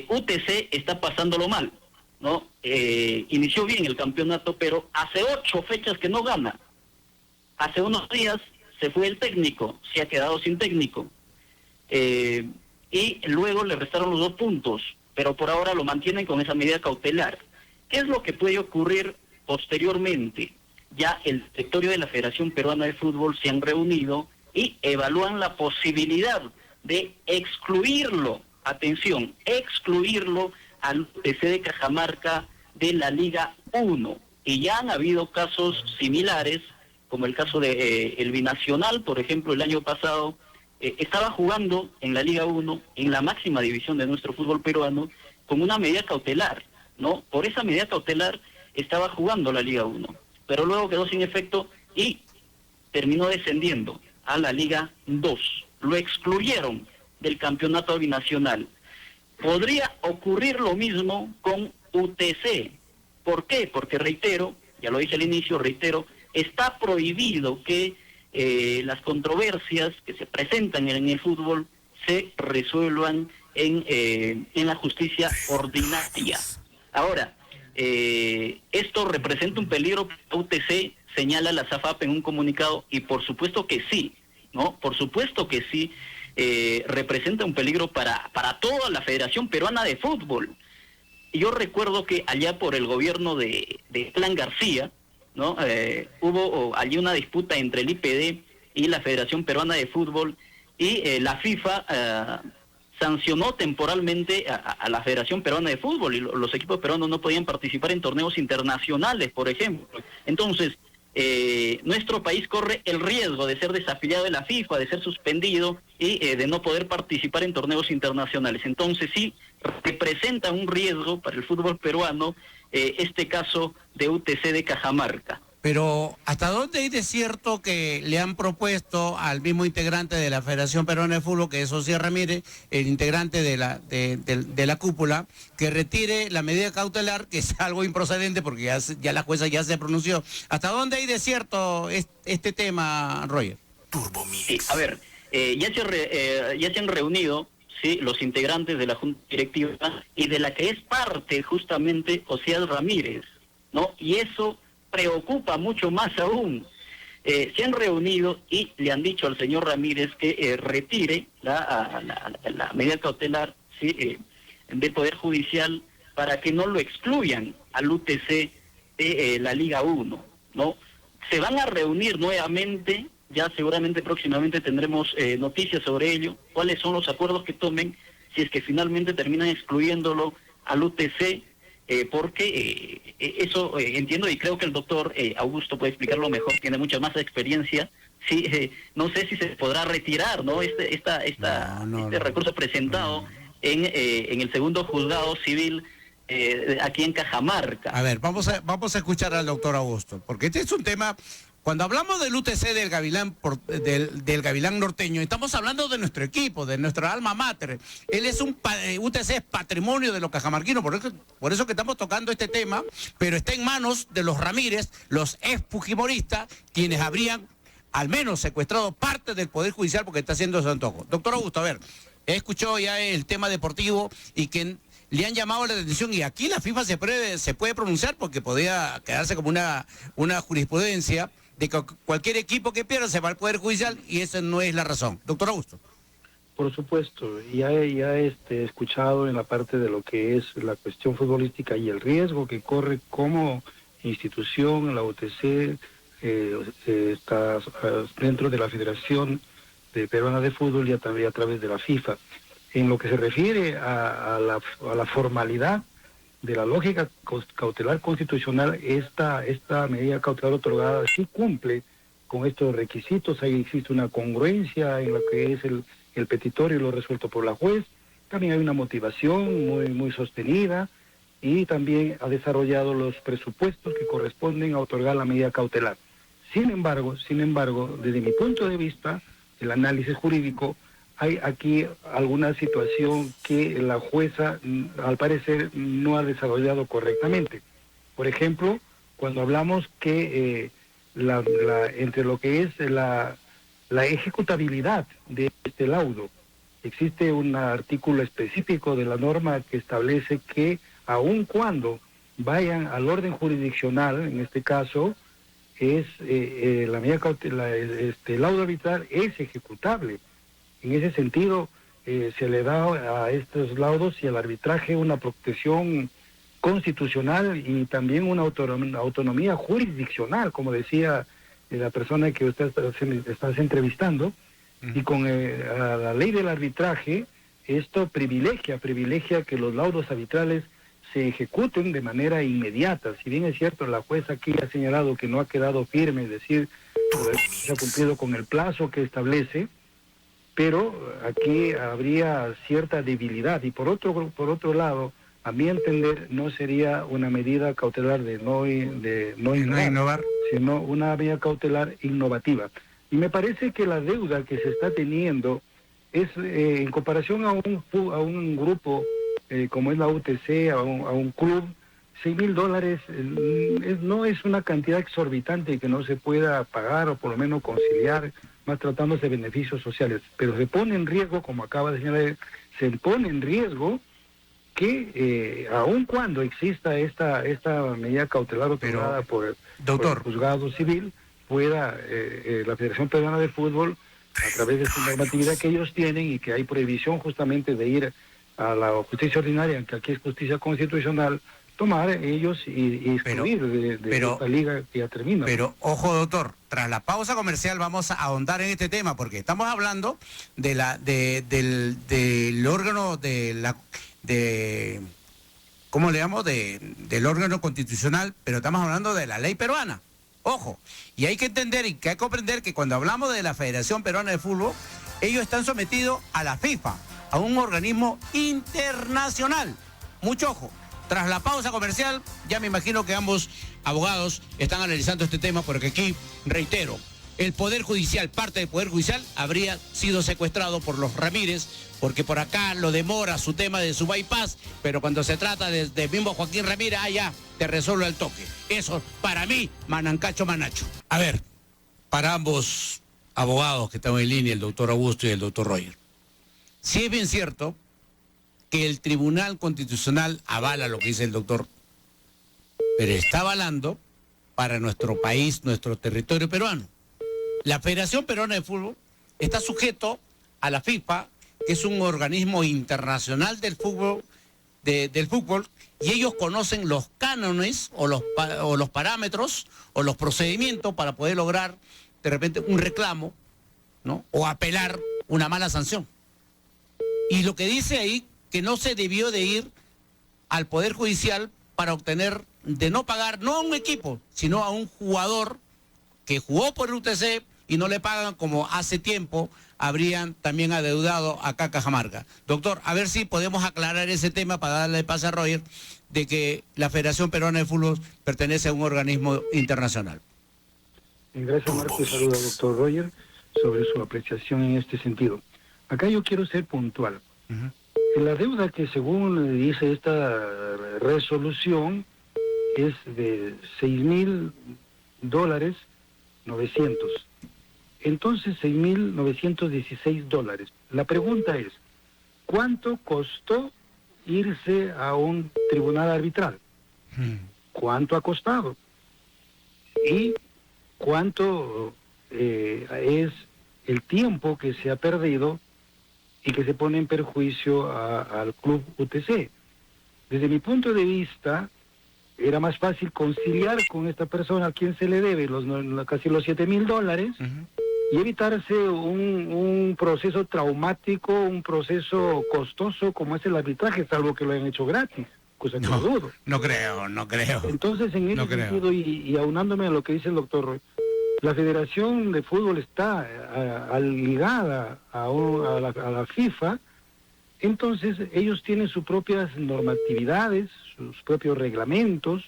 UTC está pasándolo mal, ¿no? Inició bien el campeonato, pero hace 8 fechas que no gana. Hace unos días se fue el técnico, se ha quedado sin técnico. Y luego le restaron los 2 puntos, pero por ahora lo mantienen con esa medida cautelar. ¿Qué es lo que puede ocurrir posteriormente? Ya el directorio de la Federación Peruana de Fútbol se han reunido y evalúan la posibilidad de excluirlo, atención, excluirlo al UTC de Cajamarca de la Liga 1. Y ya han habido casos similares, como el caso de el Binacional, por ejemplo, el año pasado, estaba jugando en la Liga 1, en la máxima división de nuestro fútbol peruano, con una medida cautelar, ¿no? Por esa medida cautelar estaba jugando la Liga 1, pero luego quedó sin efecto y terminó descendiendo a la Liga 2. Lo excluyeron del campeonato binacional. Podría ocurrir lo mismo con UTC. ¿Por qué? Porque reitero, ya lo dije al inicio, reitero, está prohibido que las controversias que se presentan en el fútbol se resuelvan en la justicia ordinaria. Ahora, esto representa un peligro para UTC, señala la SAFAP en un comunicado, y por supuesto que sí, ¿no? Por supuesto que sí, representa un peligro para toda la Federación Peruana de Fútbol. Y yo recuerdo que allá por el gobierno de Plan García, ¿no? Hubo allí una disputa entre el IPD y la Federación Peruana de Fútbol, y la FIFA sancionó temporalmente a la Federación Peruana de Fútbol, y los equipos peruanos no podían participar en torneos internacionales, por ejemplo. Entonces, nuestro país corre el riesgo de ser desafiliado de la FIFA, de ser suspendido y de no poder participar en torneos internacionales. Entonces sí, representa un riesgo para el fútbol peruano este caso de UTC de Cajamarca. Pero ¿hasta dónde es cierto que le han propuesto al mismo integrante de la Federación Peruana de Fútbol, que es José Ramírez, el integrante de la cúpula, que retire la medida cautelar, que es algo improcedente porque ya la jueza ya se pronunció? ¿Hasta dónde hay de cierto este tema, Roger? Sí, a ver, ya se han reunido, sí, los integrantes de la Junta Directiva y de la que es parte justamente José Ramírez, ¿no? Y eso preocupa mucho más aún. Se han reunido y le han dicho al señor Ramírez que retire la medida cautelar, ¿sí? Del Poder Judicial, para que no lo excluyan al UTC de la Liga 1, ¿no? Se van a reunir nuevamente, ya seguramente próximamente tendremos noticias sobre ello, cuáles son los acuerdos que tomen, si es que finalmente terminan excluyéndolo al UTC, porque eso entiendo, y creo que el doctor Augusto puede explicarlo mejor, tiene mucha más experiencia. Sí, no sé si se podrá retirar, ¿no? Este recurso presentado en el segundo juzgado civil aquí en Cajamarca. A ver, vamos a escuchar al doctor Augusto, porque este es un tema. Cuando hablamos del UTC del Gavilán, del Gavilán norteño, estamos hablando de nuestro equipo, de nuestra alma mater. Él es UTC es patrimonio de los cajamarquinos, por eso que estamos tocando este tema, pero está en manos de los Ramírez, los ex fujimoristas, quienes habrían al menos secuestrado parte del Poder Judicial porque está haciendo su antojo. Doctor Augusto, a ver, he escuchado ya el tema deportivo y que le han llamado la atención, y aquí la FIFA se puede pronunciar porque podría quedarse como una jurisprudencia de que cualquier equipo que pierda se va al Poder Judicial, y esa no es la razón. Doctor Augusto. Por supuesto, ya he escuchado en la parte de lo que es la cuestión futbolística y el riesgo que corre como institución, la UTC está dentro de la Federación Peruana de Fútbol y también a través de la FIFA. En lo que se refiere a la formalidad de la lógica cautelar constitucional, esta medida cautelar otorgada sí cumple con estos requisitos. Ahí existe una congruencia en lo que es el petitorio y lo resuelto por la juez. También hay una motivación muy sostenida, y también ha desarrollado los presupuestos que corresponden a otorgar la medida cautelar. Sin embargo, desde mi punto de vista, el análisis jurídico, hay aquí alguna situación que la jueza, al parecer, no ha desarrollado correctamente. Por ejemplo, cuando hablamos que entre lo que es la ejecutabilidad de este laudo, existe un artículo específico de la norma que establece que aun cuando vayan al orden jurisdiccional, en este caso, es la medida cautelar, el laudo arbitral es ejecutable. En ese sentido, se le da a estos laudos y al arbitraje una protección constitucional y también una autonomía jurisdiccional, como decía la persona que usted está entrevistando. Y con la ley del arbitraje, esto privilegia que los laudos arbitrales se ejecuten de manera inmediata. Si bien es cierto, la jueza aquí ha señalado que no ha quedado firme, es decir, se ha cumplido con el plazo que establece, pero aquí habría cierta debilidad. Y por otro lado, a mi entender, no sería una medida cautelar de no innovar, sino una medida cautelar innovativa. Y me parece que la deuda que se está teniendo es, en comparación a un grupo como es la UTC, a un club, $6,000 no es una cantidad exorbitante que no se pueda pagar o por lo menos conciliar, más tratándose de beneficios sociales. Pero se pone en riesgo, como acaba de señalar, se pone en riesgo que aun cuando exista esta medida cautelar otorgada por el juzgado civil, pueda la Federación Peruana de Fútbol, a través de su normatividad que ellos tienen y que hay prohibición justamente de ir a la justicia ordinaria, que aquí es justicia constitucional, tomar ellos y excluir de esta liga que ya termina. Pero, ojo, doctor, tras la pausa comercial vamos a ahondar en este tema, porque estamos hablando del órgano ¿cómo le llamo? Del órgano constitucional, pero estamos hablando de la ley peruana. Ojo, y hay que entender y que hay que comprender que cuando hablamos de la Federación Peruana de Fútbol, ellos están sometidos a la FIFA, a un organismo internacional. Mucho ojo. tras la pausa comercial, ya me imagino que ambos abogados están analizando este tema, porque aquí, reitero, el Poder Judicial, parte del Poder Judicial, habría sido secuestrado por los Ramírez, porque por acá lo demora su tema de su bypass, pero cuando se trata de mismo Joaquín Ramírez, ya, te resuelve el toque. Eso, para mí, manancacho manacho. A ver, para ambos abogados que están en línea, el doctor Augusto y el doctor Roger, sí es bien cierto que el Tribunal Constitucional avala lo que dice el doctor, pero está avalando para nuestro país, nuestro territorio peruano. La Federación Peruana de Fútbol está sujeto a la FIFA, que es un organismo internacional del fútbol, del fútbol, y ellos conocen los cánones o los parámetros o los procedimientos para poder lograr de repente un reclamo, ¿no? O apelar una mala sanción. Y lo que dice ahí, que no se debió de ir al Poder Judicial para obtener, de no pagar, no a un equipo, sino a un jugador que jugó por el UTC y no le pagan como hace tiempo habrían también adeudado acá a Cajamarca. Doctor, a ver si podemos aclarar ese tema para darle paso a Roger, de que la Federación Peruana de Fútbol pertenece a un organismo internacional. Gracias, Marco, y saludo al doctor Roger sobre su apreciación en este sentido. Acá yo quiero ser puntual. La deuda que según dice esta resolución es de $6.900. Entonces, $6.916. La pregunta es, ¿cuánto costó irse a un tribunal arbitral? ¿Cuánto ha costado? ¿Y cuánto es el tiempo que se ha perdido y que se pone en perjuicio al club UTC? Desde mi punto de vista, era más fácil conciliar con esta persona a quien se le debe casi los $7.000 y evitarse un proceso traumático, un proceso costoso como es el arbitraje, salvo que lo hayan hecho gratis, cosa que no dudo. No creo. Entonces, en ese sentido, y aunándome a lo que dice el doctor Roy, la Federación de Fútbol está ligada a la FIFA. Entonces ellos tienen sus propias normatividades, sus propios reglamentos,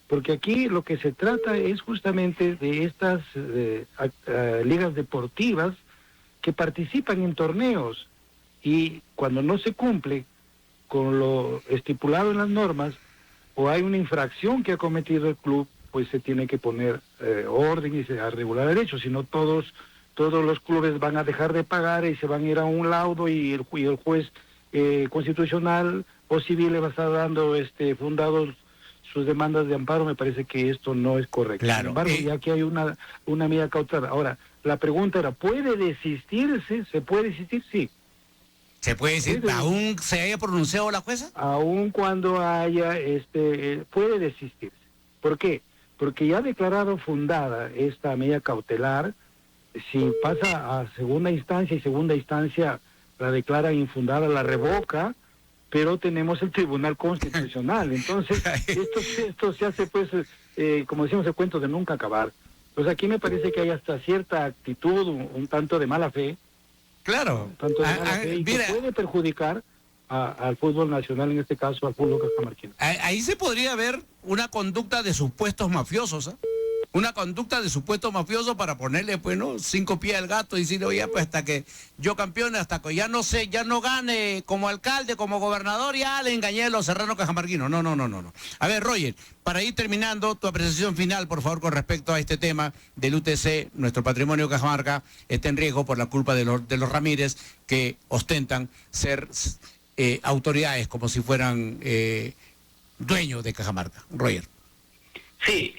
porque aquí lo que se trata es justamente de estas ligas deportivas que participan en torneos, y cuando no se cumple con lo estipulado en las normas o hay una infracción que ha cometido el club, pues se tiene que poner orden y se va a regular el hecho, si no todos los clubes van a dejar de pagar y se van a ir a un laudo, y el juez constitucional o civil le va a estar dando fundados sus demandas de amparo. Me parece que esto no es correcto. Claro. Sin embargo, ya que hay una medida cautelar. Ahora, la pregunta era, ¿puede desistirse? ¿Se puede desistir? Sí. ¿Se puede decir, aún se haya pronunciado la jueza? Aún cuando haya, puede desistirse. ¿Por qué? Porque ya ha declarado fundada esta medida cautelar. Si pasa a segunda instancia y segunda instancia la declara infundada, la revoca, pero tenemos el Tribunal Constitucional. Entonces, esto se hace, pues, como decimos, el cuento de nunca acabar. Pues aquí me parece que hay hasta cierta actitud, un tanto de mala fe. Claro. Un tanto de mala fe, y que puede perjudicar al fútbol nacional, en este caso al fútbol cajamarquino. Ahí se podría ver una conducta de supuestos mafiosos, ¿eh? Una conducta de supuestos mafiosos para ponerle, pues, ¿no?, 5 pies al gato y decirle, oye, pues hasta que yo campeone, hasta que ya no gane como alcalde, como gobernador, ya le engañé a los serranos cajamarquinos. No. A ver, Roger, para ir terminando, tu apreciación final, por favor, con respecto a este tema del UTC. Nuestro patrimonio Cajamarca está en riesgo por la culpa de los Ramírez, que ostentan ser autoridades como si fueran dueños de Cajamarca. Roger. Sí,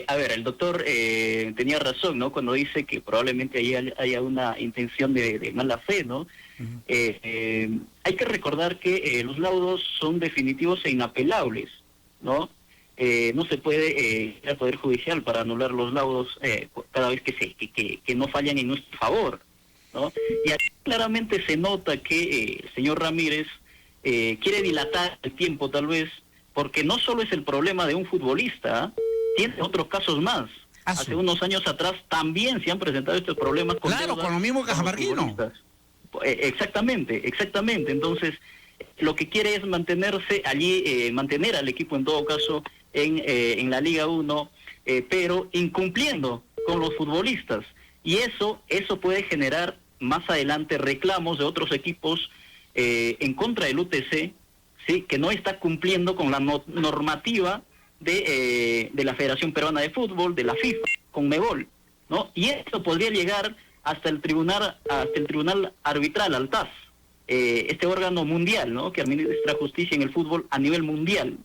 a ver, el doctor tenía razón, ¿no?, cuando dice que probablemente haya una intención de mala fe, ¿no? Hay que recordar que los laudos son definitivos e inapelables, ¿no? No se puede ir al Poder Judicial para anular los laudos cada vez que no fallan en nuestro favor, ¿no? Y aquí claramente se nota que el señor Ramírez quiere dilatar el tiempo, tal vez, porque no solo es el problema de un futbolista, tiene otros casos más. Hace unos años atrás también se han presentado estos problemas con los mismos cajamarquinos. Exactamente. Entonces, lo que quiere es mantenerse allí, mantener al equipo en todo caso en la Liga 1, pero incumpliendo con los futbolistas. Y eso puede generar más adelante reclamos de otros equipos en contra del UTC, ¿sí?, que no está cumpliendo con la normativa de la Federación Peruana de Fútbol, de la FIFA, Conmebol, ¿no? Y esto podría llegar hasta el tribunal arbitral, al TAS, este órgano mundial, ¿no?, que administra justicia en el fútbol a nivel mundial.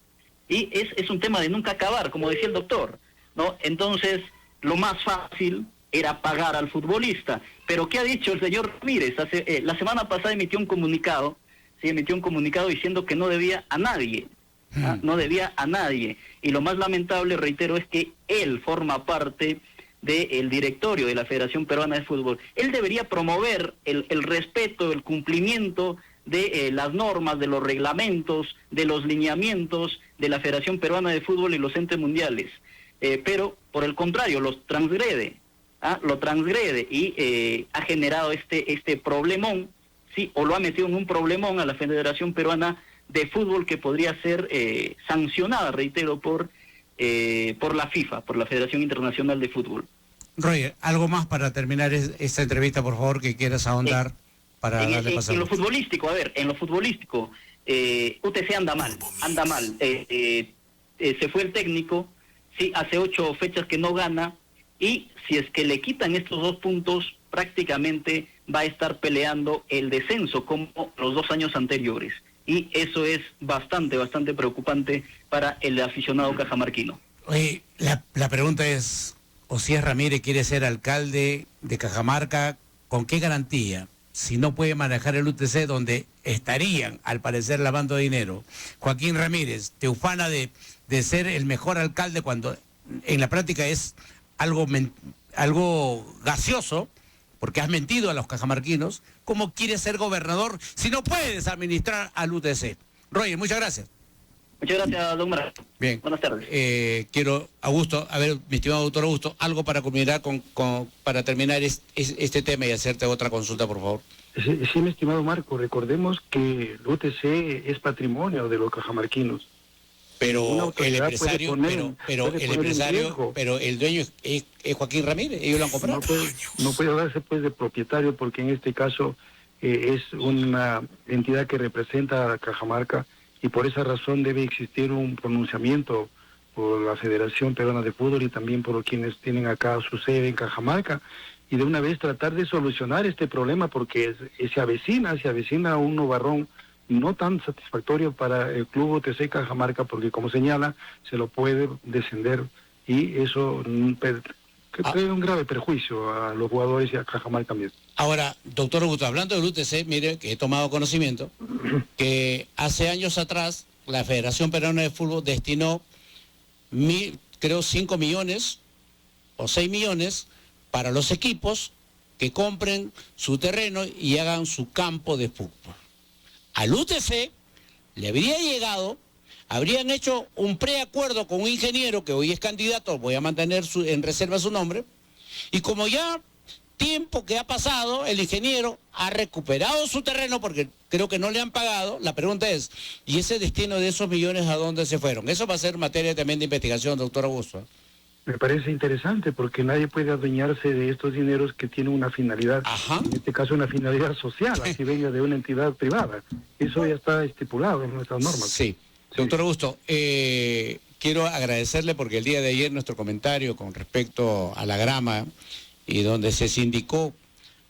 Y es un tema de nunca acabar, como decía el doctor, ¿no? Entonces, lo más fácil era pagar al futbolista. Pero ¿qué ha dicho el señor Ramírez? La semana pasada emitió un comunicado diciendo que no debía a nadie. No debía a nadie. Y lo más lamentable, reitero, es que él forma parte del directorio de la Federación Peruana de Fútbol. Él debería promover el respeto, el cumplimiento de las normas, de los reglamentos, de los lineamientos de la Federación Peruana de Fútbol y los entes mundiales. Pero, por el contrario, los transgrede. Lo transgrede y ha generado este problemón, ¿sí?, o lo ha metido en un problemón a la Federación Peruana de Fútbol, que podría ser sancionada, reitero, por la FIFA, por la Federación Internacional de Fútbol. Roger, algo más para terminar esta entrevista, por favor, que quieras ahondar para darle paso. En lo futbolístico, UTC anda mal. Se fue el técnico, sí, hace 8 fechas que no gana, y si es que le quitan estos 2 puntos, prácticamente va a estar peleando el descenso como los 2 años anteriores. Y eso es bastante preocupante para el aficionado cajamarquino. Oye, la pregunta es, Osías Ramírez quiere ser alcalde de Cajamarca, ¿con qué garantía? Si no puede manejar el UTC, donde estarían, al parecer, lavando dinero. Joaquín Ramírez, te ufana de ser el mejor alcalde, cuando en la práctica es algo gaseoso, porque has mentido a los cajamarquinos. ¿Cómo quieres ser gobernador si no puedes administrar al UTC? Roger, muchas gracias. Muchas gracias, don Mara. Bien. Buenas tardes. Quiero, Augusto, mi estimado doctor Augusto, algo para culminar para terminar este tema y hacerte otra consulta, por favor. Sí, mi estimado Marco, recordemos que el UTC es patrimonio de los cajamarquinos. Pero el empresario, pero el dueño es Joaquín Ramírez, ellos lo han comprado. No puede hablarse pues de propietario, porque en este caso es una entidad que representa a Cajamarca, y por esa razón debe existir un pronunciamiento por la Federación Peruana de Fútbol y también por quienes tienen acá su sede en Cajamarca, y de una vez tratar de solucionar este problema, porque se avecina un nubarrón no tan satisfactorio para el club UTC Cajamarca, porque como señala, se lo puede descender, y eso trae un grave perjuicio a los jugadores y a Cajamarca también. Ahora, doctor Augusto, hablando del UTC, mire que he tomado conocimiento que hace años atrás la Federación Peruana de Fútbol destinó 5 millones o 6 millones para los equipos que compren su terreno y hagan su campo de fútbol. Al UTC le habría llegado, habrían hecho un preacuerdo con un ingeniero que hoy es candidato, voy a mantener en reserva su nombre, y como ya tiempo que ha pasado, el ingeniero ha recuperado su terreno porque creo que no le han pagado. La pregunta es, ¿y ese destino de esos millones a dónde se fueron? Eso va a ser materia también de investigación, doctor Augusto. Me parece interesante, porque nadie puede adueñarse de estos dineros que tienen una finalidad. Ajá. En este caso una finalidad social, así venga de una entidad privada. Eso ya está estipulado en nuestras normas. Sí. Doctor Augusto, quiero agradecerle porque el día de ayer nuestro comentario con respecto a la grama, y donde se sindicó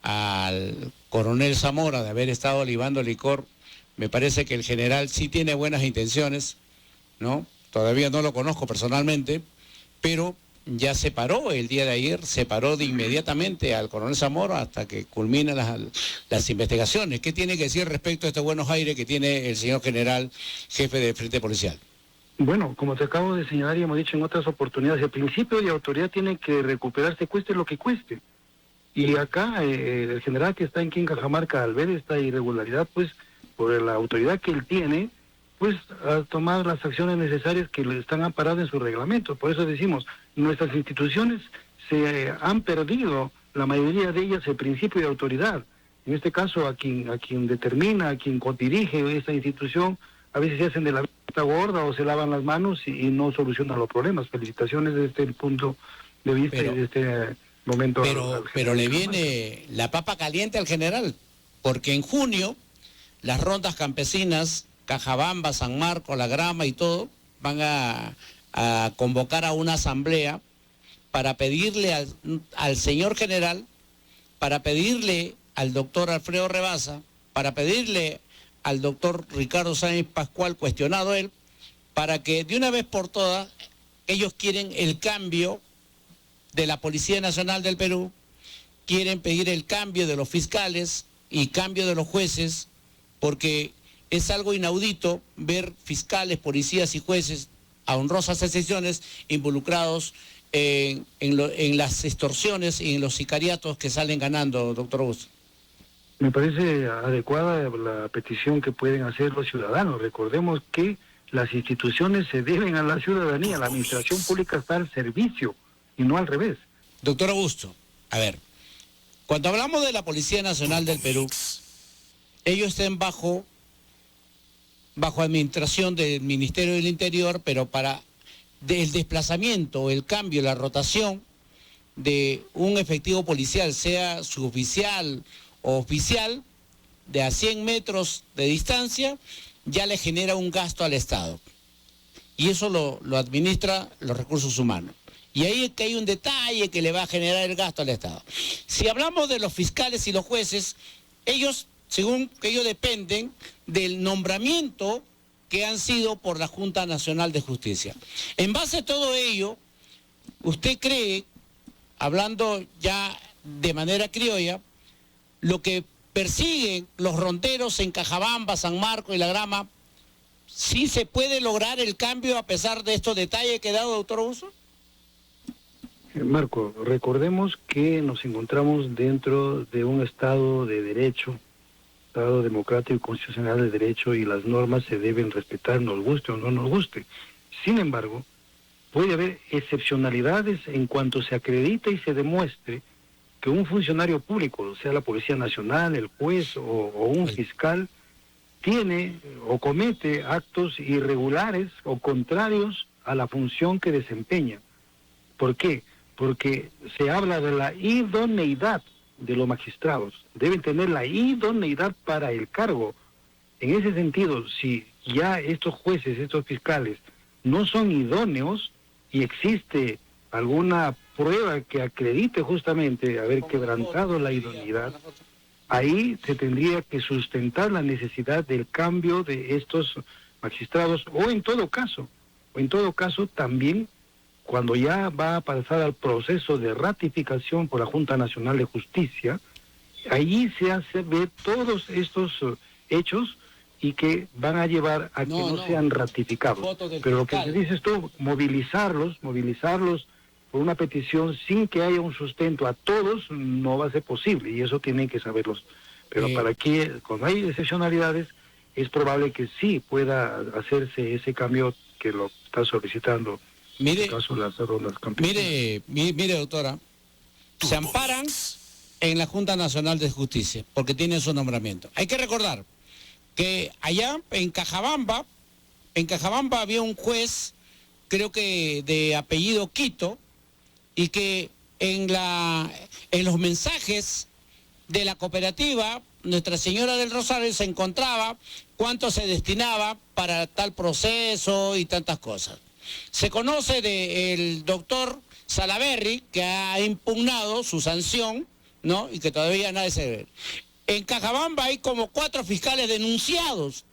al coronel Zamora de haber estado libando licor, me parece que el general sí tiene buenas intenciones, ¿no? Todavía no lo conozco personalmente, pero ya se paró el día de ayer, se paró de inmediatamente al coronel Zamora hasta que culminan las investigaciones. ¿Qué tiene que decir respecto a estos buenos aires que tiene el señor general jefe de Frente Policial? Bueno, como te acabo de señalar y hemos dicho en otras oportunidades, el principio de autoridad tiene que recuperarse, cueste lo que cueste. Y acá el general que está aquí en Cajamarca, al ver esta irregularidad, pues por la autoridad que él tiene, pues a tomar las acciones necesarias que le están amparadas en su reglamento. Por eso decimos, nuestras instituciones se han perdido, la mayoría de ellas, el principio de autoridad. En este caso, a quien determina, a quien dirige esa institución, a veces se hacen de la vista gorda o se lavan las manos y no solucionan los problemas. Felicitaciones desde el punto de vista y desde este momento. Pero le viene la papa caliente al general, porque en junio las rondas campesinas, Cajabamba, San Marcos, La Grama y todo, van a convocar a una asamblea para pedirle al señor general, para pedirle al doctor Alfredo Rebasa, para pedirle al doctor Ricardo Sáenz Pascual, cuestionado él, para que de una vez por todas ellos quieren el cambio de la Policía Nacional del Perú, quieren pedir el cambio de los fiscales y cambio de los jueces, porque es algo inaudito ver fiscales, policías y jueces a honrosas excepciones involucrados en las extorsiones y en los sicariatos que salen ganando, doctor Augusto. Me parece adecuada la petición que pueden hacer los ciudadanos. Recordemos que las instituciones se deben a la ciudadanía, la administración pública está al servicio y no al revés. Doctor Augusto, a ver, cuando hablamos de la Policía Nacional del Perú, ellos están bajo administración del Ministerio del Interior, pero para el desplazamiento, el cambio, la rotación de un efectivo policial, sea suboficial o oficial, de a 100 metros de distancia, ya le genera un gasto al Estado. Y eso lo administra los recursos humanos. Y ahí es que hay un detalle que le va a generar el gasto al Estado. Si hablamos de los fiscales y los jueces, ellos, según que ellos dependen del nombramiento que han sido por la Junta Nacional de Justicia. En base a todo ello, ¿usted cree, hablando ya de manera criolla, lo que persiguen los ronderos en Cajabamba, San Marcos y La Grama, sí se puede lograr el cambio a pesar de estos detalles que ha dado, doctor Augusto? Marco, recordemos que nos encontramos dentro de un Estado de Derecho, Estado democrático y constitucional de derecho, y las normas se deben respetar, nos guste o no nos guste. Sin embargo, puede haber excepcionalidades en cuanto se acredite y se demuestre que un funcionario público, sea la Policía Nacional, el juez o un fiscal, tiene o comete actos irregulares o contrarios a la función que desempeña. ¿Por qué? Porque se habla de la idoneidad de los magistrados. Deben tener la idoneidad para el cargo. En ese sentido, si ya estos jueces, estos fiscales, no son idóneos y existe alguna prueba que acredite justamente haber quebrantado la idoneidad, ahí se tendría que sustentar la necesidad del cambio de estos magistrados, o en todo caso también, cuando ya va a pasar al proceso de ratificación por la Junta Nacional de Justicia, allí se hace ver todos estos hechos y que van a llevar a que no sean ratificados. Pero lo que dices tú, movilizarlos por una petición sin que haya un sustento a todos, no va a ser posible, y eso tienen que saberlos. Pero para que, cuando hay excepcionalidades, es probable que sí pueda hacerse ese cambio que lo está solicitando. Mire, en el caso de las rondas campesinas. mire, doctora, se amparan en la Junta Nacional de Justicia, porque tienen su nombramiento. Hay que recordar que allá en Cajabamba había un juez, creo que de apellido Quito, y que en los mensajes de la cooperativa Nuestra Señora del Rosario se encontraba cuánto se destinaba para tal proceso y tantas cosas. Se conoce del doctor Salaverry, que ha impugnado su sanción, ¿no? Y que todavía nadie se ve. En Cajabamba hay como 4 fiscales denunciados,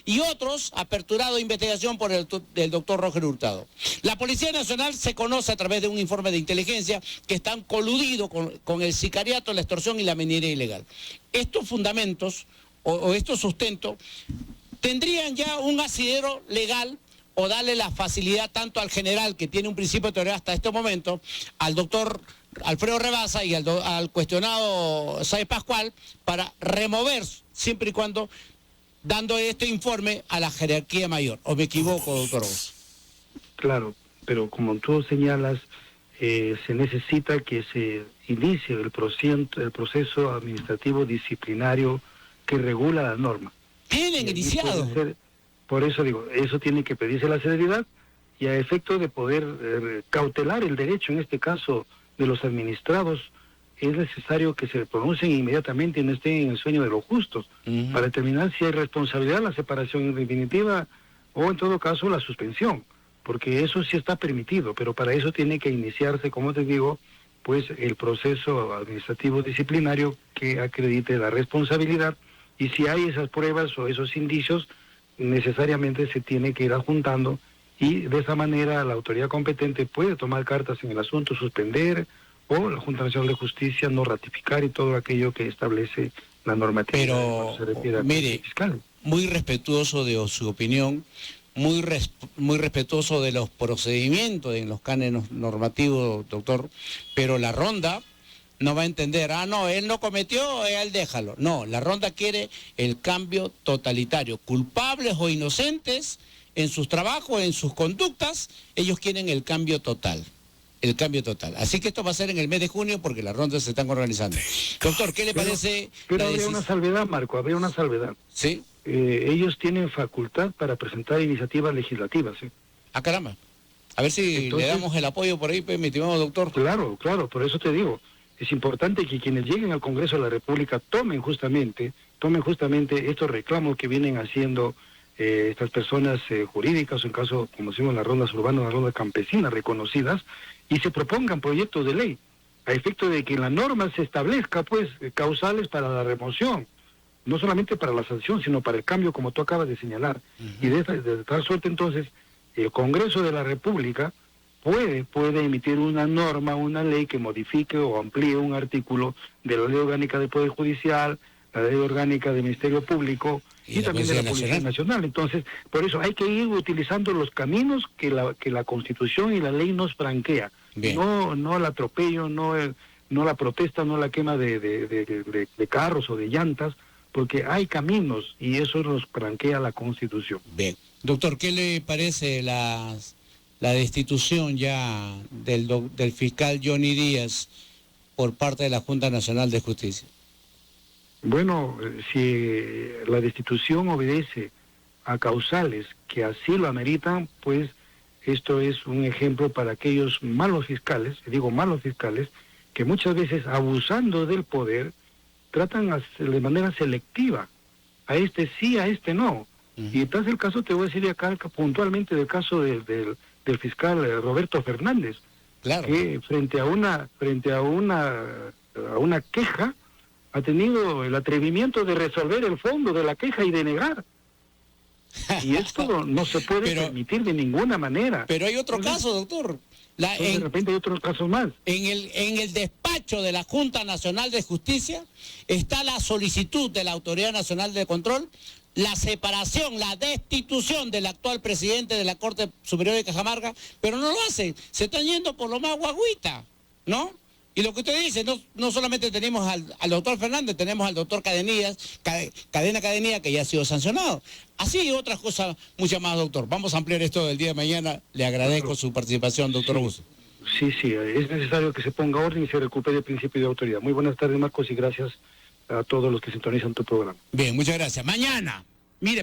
y otros aperturado investigación por el doctor Roger Hurtado. La Policía Nacional se conoce a través de un informe de inteligencia que están coludidos con el sicariato, la extorsión y la minería ilegal. Estos fundamentos o estos sustentos tendrían ya un asidero legal, o darle la facilidad tanto al general, que tiene un principio de teoría hasta este momento, al doctor Alfredo Rebasa y al cuestionado Sáenz Pascual, para remover, siempre y cuando dando este informe a la jerarquía mayor. ¿O me equivoco, doctor? Claro, pero como tú señalas, se necesita que se inicie el proceso administrativo disciplinario que regula la norma. Tienen iniciado. Por eso digo, eso tiene que pedirse la celeridad y a efecto de poder cautelar el derecho, en este caso, de los administrados, es necesario que se pronuncien inmediatamente y no estén en el sueño de los justos, para determinar si hay responsabilidad, la separación definitiva o en todo caso la suspensión, porque eso sí está permitido, pero para eso tiene que iniciarse, como te digo, pues el proceso administrativo disciplinario que acredite la responsabilidad, y si hay esas pruebas o esos indicios, necesariamente se tiene que ir adjuntando, y de esa manera la autoridad competente puede tomar cartas en el asunto, suspender, o la Junta Nacional de Justicia no ratificar y todo aquello que establece la normativa. Pero, se refiere a mire, fiscal. Muy respetuoso de su opinión, muy respetuoso de los procedimientos en los cánones normativos, doctor, pero la ronda no va a entender, no, él no cometió, él déjalo. No, la ronda quiere el cambio totalitario. Culpables o inocentes en sus trabajos, en sus conductas, ellos quieren el cambio total. El cambio total. Así que esto va a ser en el mes de junio porque las rondas se están organizando. Doctor, ¿qué le parece? Pero habría una salvedad, Marco, habría una salvedad. ¿Sí? Ellos tienen facultad para presentar iniciativas legislativas. ¿Sí? Caramba. A ver si le damos el apoyo por ahí, pues, mi estimado doctor. Claro, por eso te digo. Es importante que quienes lleguen al Congreso de la República tomen justamente estos reclamos que vienen haciendo estas personas jurídicas, o en caso, como decimos, las rondas urbanas, las rondas campesinas reconocidas, y se propongan proyectos de ley, a efecto de que en la norma se establezca, pues, causales para la remoción, no solamente para la sanción, sino para el cambio, como tú acabas de señalar. Y de tal suerte, entonces, el Congreso de la República puede emitir una norma, una ley que modifique o amplíe un artículo de la Ley Orgánica del Poder Judicial, la Ley Orgánica del Ministerio Público y también de la Policía Nacional. Entonces, por eso hay que ir utilizando los caminos que la Constitución y la ley nos franquea. No el atropello, no la protesta, no la quema de carros o de llantas, porque hay caminos y eso nos franquea la Constitución. Bien. Doctor, ¿qué le parece la destitución ya del fiscal Johnny Díaz por parte de la Junta Nacional de Justicia? Bueno, si la destitución obedece a causales que así lo ameritan, pues esto es un ejemplo para aquellos malos fiscales, que muchas veces abusando del poder, tratan de manera selectiva, a este sí, a este no. Y entonces el caso, te voy a decir acá puntualmente del caso del fiscal Roberto Fernández, claro, que frente a una queja, ha tenido el atrevimiento de resolver el fondo de la queja y de negar. Y esto no se puede permitir de ninguna manera. Pero hay otro caso, doctor. De repente hay otros casos más. En el despacho de la Junta Nacional de Justicia está la solicitud de la Autoridad Nacional de Control, la separación, la destitución del actual presidente de la Corte Superior de Cajamarca, pero no lo hacen. Se están yendo por lo más guaguita, ¿no? Y lo que usted dice, no solamente tenemos al doctor Fernández, tenemos al doctor Cadena Cadenía, que ya ha sido sancionado. Así y otras cosas, muchas más, doctor. Vamos a ampliar esto del día de mañana. Le agradezco su participación, doctor Augusto. Sí, es necesario que se ponga orden y se recupere el principio de autoridad. Muy buenas tardes, Marcos, y gracias a todos los que sintonizan tu programa. Bien, muchas gracias. Mañana,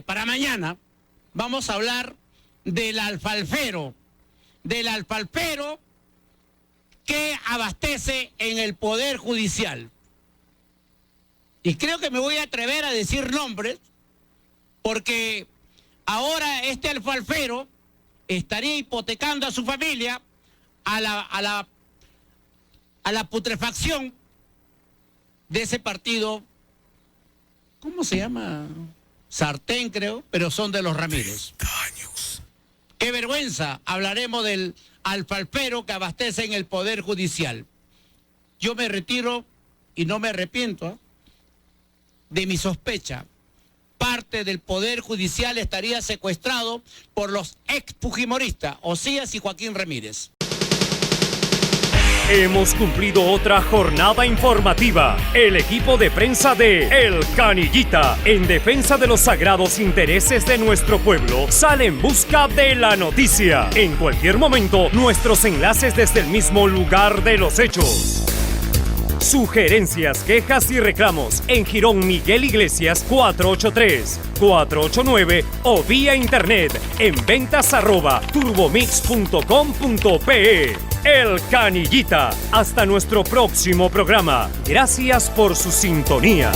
para mañana vamos a hablar del alfalfero que abastece en el Poder Judicial. Y creo que me voy a atrever a decir nombres, porque ahora este alfalfero estaría hipotecando a su familia a la putrefacción de ese partido. ¿Cómo se llama? Sartén, creo, pero son de los Ramírez. ¡Qué vergüenza! Hablaremos del alfalfero que abastece en el Poder Judicial. Yo me retiro y no me arrepiento de mi sospecha. Parte del Poder Judicial estaría secuestrado por los ex fujimoristas, Osías y Joaquín Ramírez. Hemos cumplido otra jornada informativa. El equipo de prensa de El Canillita, en defensa de los sagrados intereses de nuestro pueblo, sale en busca de la noticia. En cualquier momento, nuestros enlaces desde el mismo lugar de los hechos. Sugerencias, quejas y reclamos en Girón Miguel Iglesias 483-489 o vía internet en ventas@turbomix.com.pe. El Canillita. Hasta nuestro próximo programa. Gracias por su sintonía.